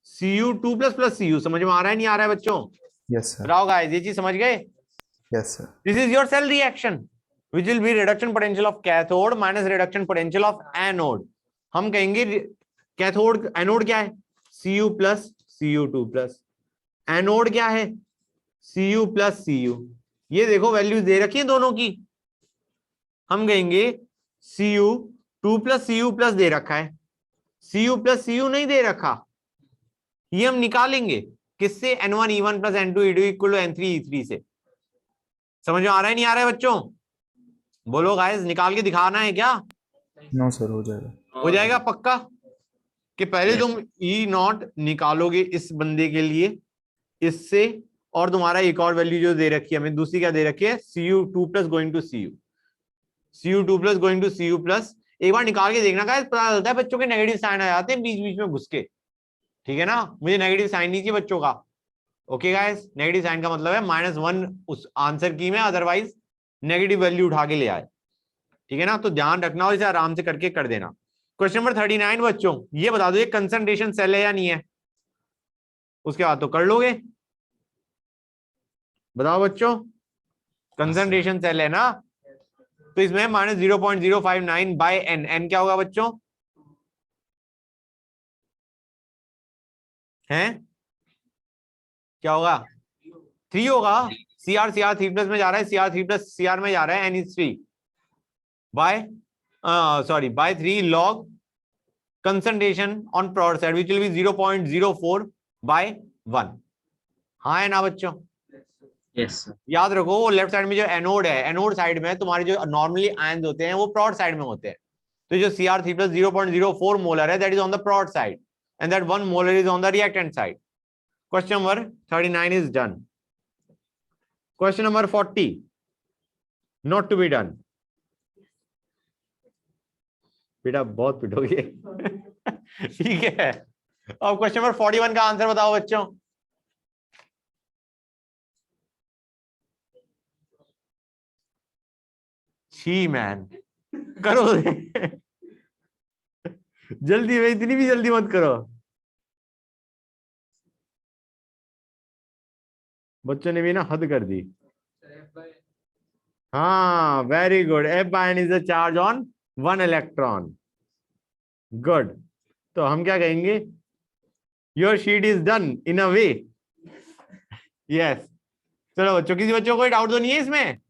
Cu2 plus plus Cu। समझ में आ रहा है नहीं आ रहा है बच्चों? Yes, sir. बताओ गाइस, ये चीज समझ गए? Yes, sir. This is your cell reaction, which will be reduction potential of cathode minus reduction potential of anode. हम कहेंगे कैथोड, एनोड क्या है? Cu plus Cu2 plus, anode क्या है? Cu plus Cu। ये देखो वैल्यूज दे रखी है दोनों की। हम कहेंगे Cu2 प्लस Cu प्लस दे रखा है, Cu प्लस Cu नहीं दे रखा। ये हम निकालेंगे किससे? N1E1 plus N2E2 equal to N3E3 से। समझ में आ रहा है नहीं आ रहा है बच्चों? बोलो गाइस, निकाल के दिखाना है क्या? No, sir. हो जाएगा. हो जाएगा पक्का? कि पहले Yes. तुम ई नॉट निकालोगे इस बंदे के लिए इससे, और तुम्हारा एक और वैल्यू जो दे रखी है हमें, दूसरी क्या दे रखी है? Cu2 plus going to Cu, Cu2 plus going to Cu plus. एक बार निकाल के देखना गाइस, पता चलता है बच्चों के नेगेटिव साइन आ जाते हैं बीच बीच में घुस के। ठीक है ना? मुझे नेगेटिव साइन नहीं चाहिए बच्चों का। ओके गाइस, नेगेटिव साइन का मतलब है -1 उस आंसर की में, अदरवाइज नेगेटिव वैल्यू उठा के ले आए। ठीक है ना? तो ध्यान रखना और इसे आराम से करके कर देना। क्वेश्चन नंबर 39 बच्चों, ये बता दो ये कंसंट्रेशन सेल है या नहीं है? उसके बाद तो कर लोगे। बताओ बच्चों, कंसंट्रेशन सेल है ना? तो इसमें -0.059 बाय n। n क्या होगा बच्चों? हैं क्या होगा? 3 होगा। Cr 3 प्लस में जा रहा है, Cr 3 प्लस Cr में जा रहा है, n is 3 by by 3 log concentration on product side which will be 0.04 by 1। हाँ है ना बच्चों? Yes, sir. याद रखो, वो लेफ्ट साइड में जो एनोड है, एनोड साइड में तुम्हारे जो नॉर्मली आयंस होते हैं वो प्रोड साइड में होते हैं। तो जो Cr3 प्लस 0.04 मोलर है, that is on the prod side and that 1 molar is on the reactant side. Question number 39 is done. Question number 40 not to be done. बेटा बहुत पिटोगे। ठीक है, अब क्वेश्चन नंबर 41 का आंसर बताओ बच्चों। छी मैन, करो जल्दी में, इतनी भी जल्दी मत करो। बच्चों ने भी ना हद कर दी। हाँ very good, F ion is the charge on 1 electron. Good. तो हम क्या कहेंगे? Your sheet is done in a way. Yes. चलो बच्चों, किसी बच्चों को कोई डाउट तो नहीं है इसमें?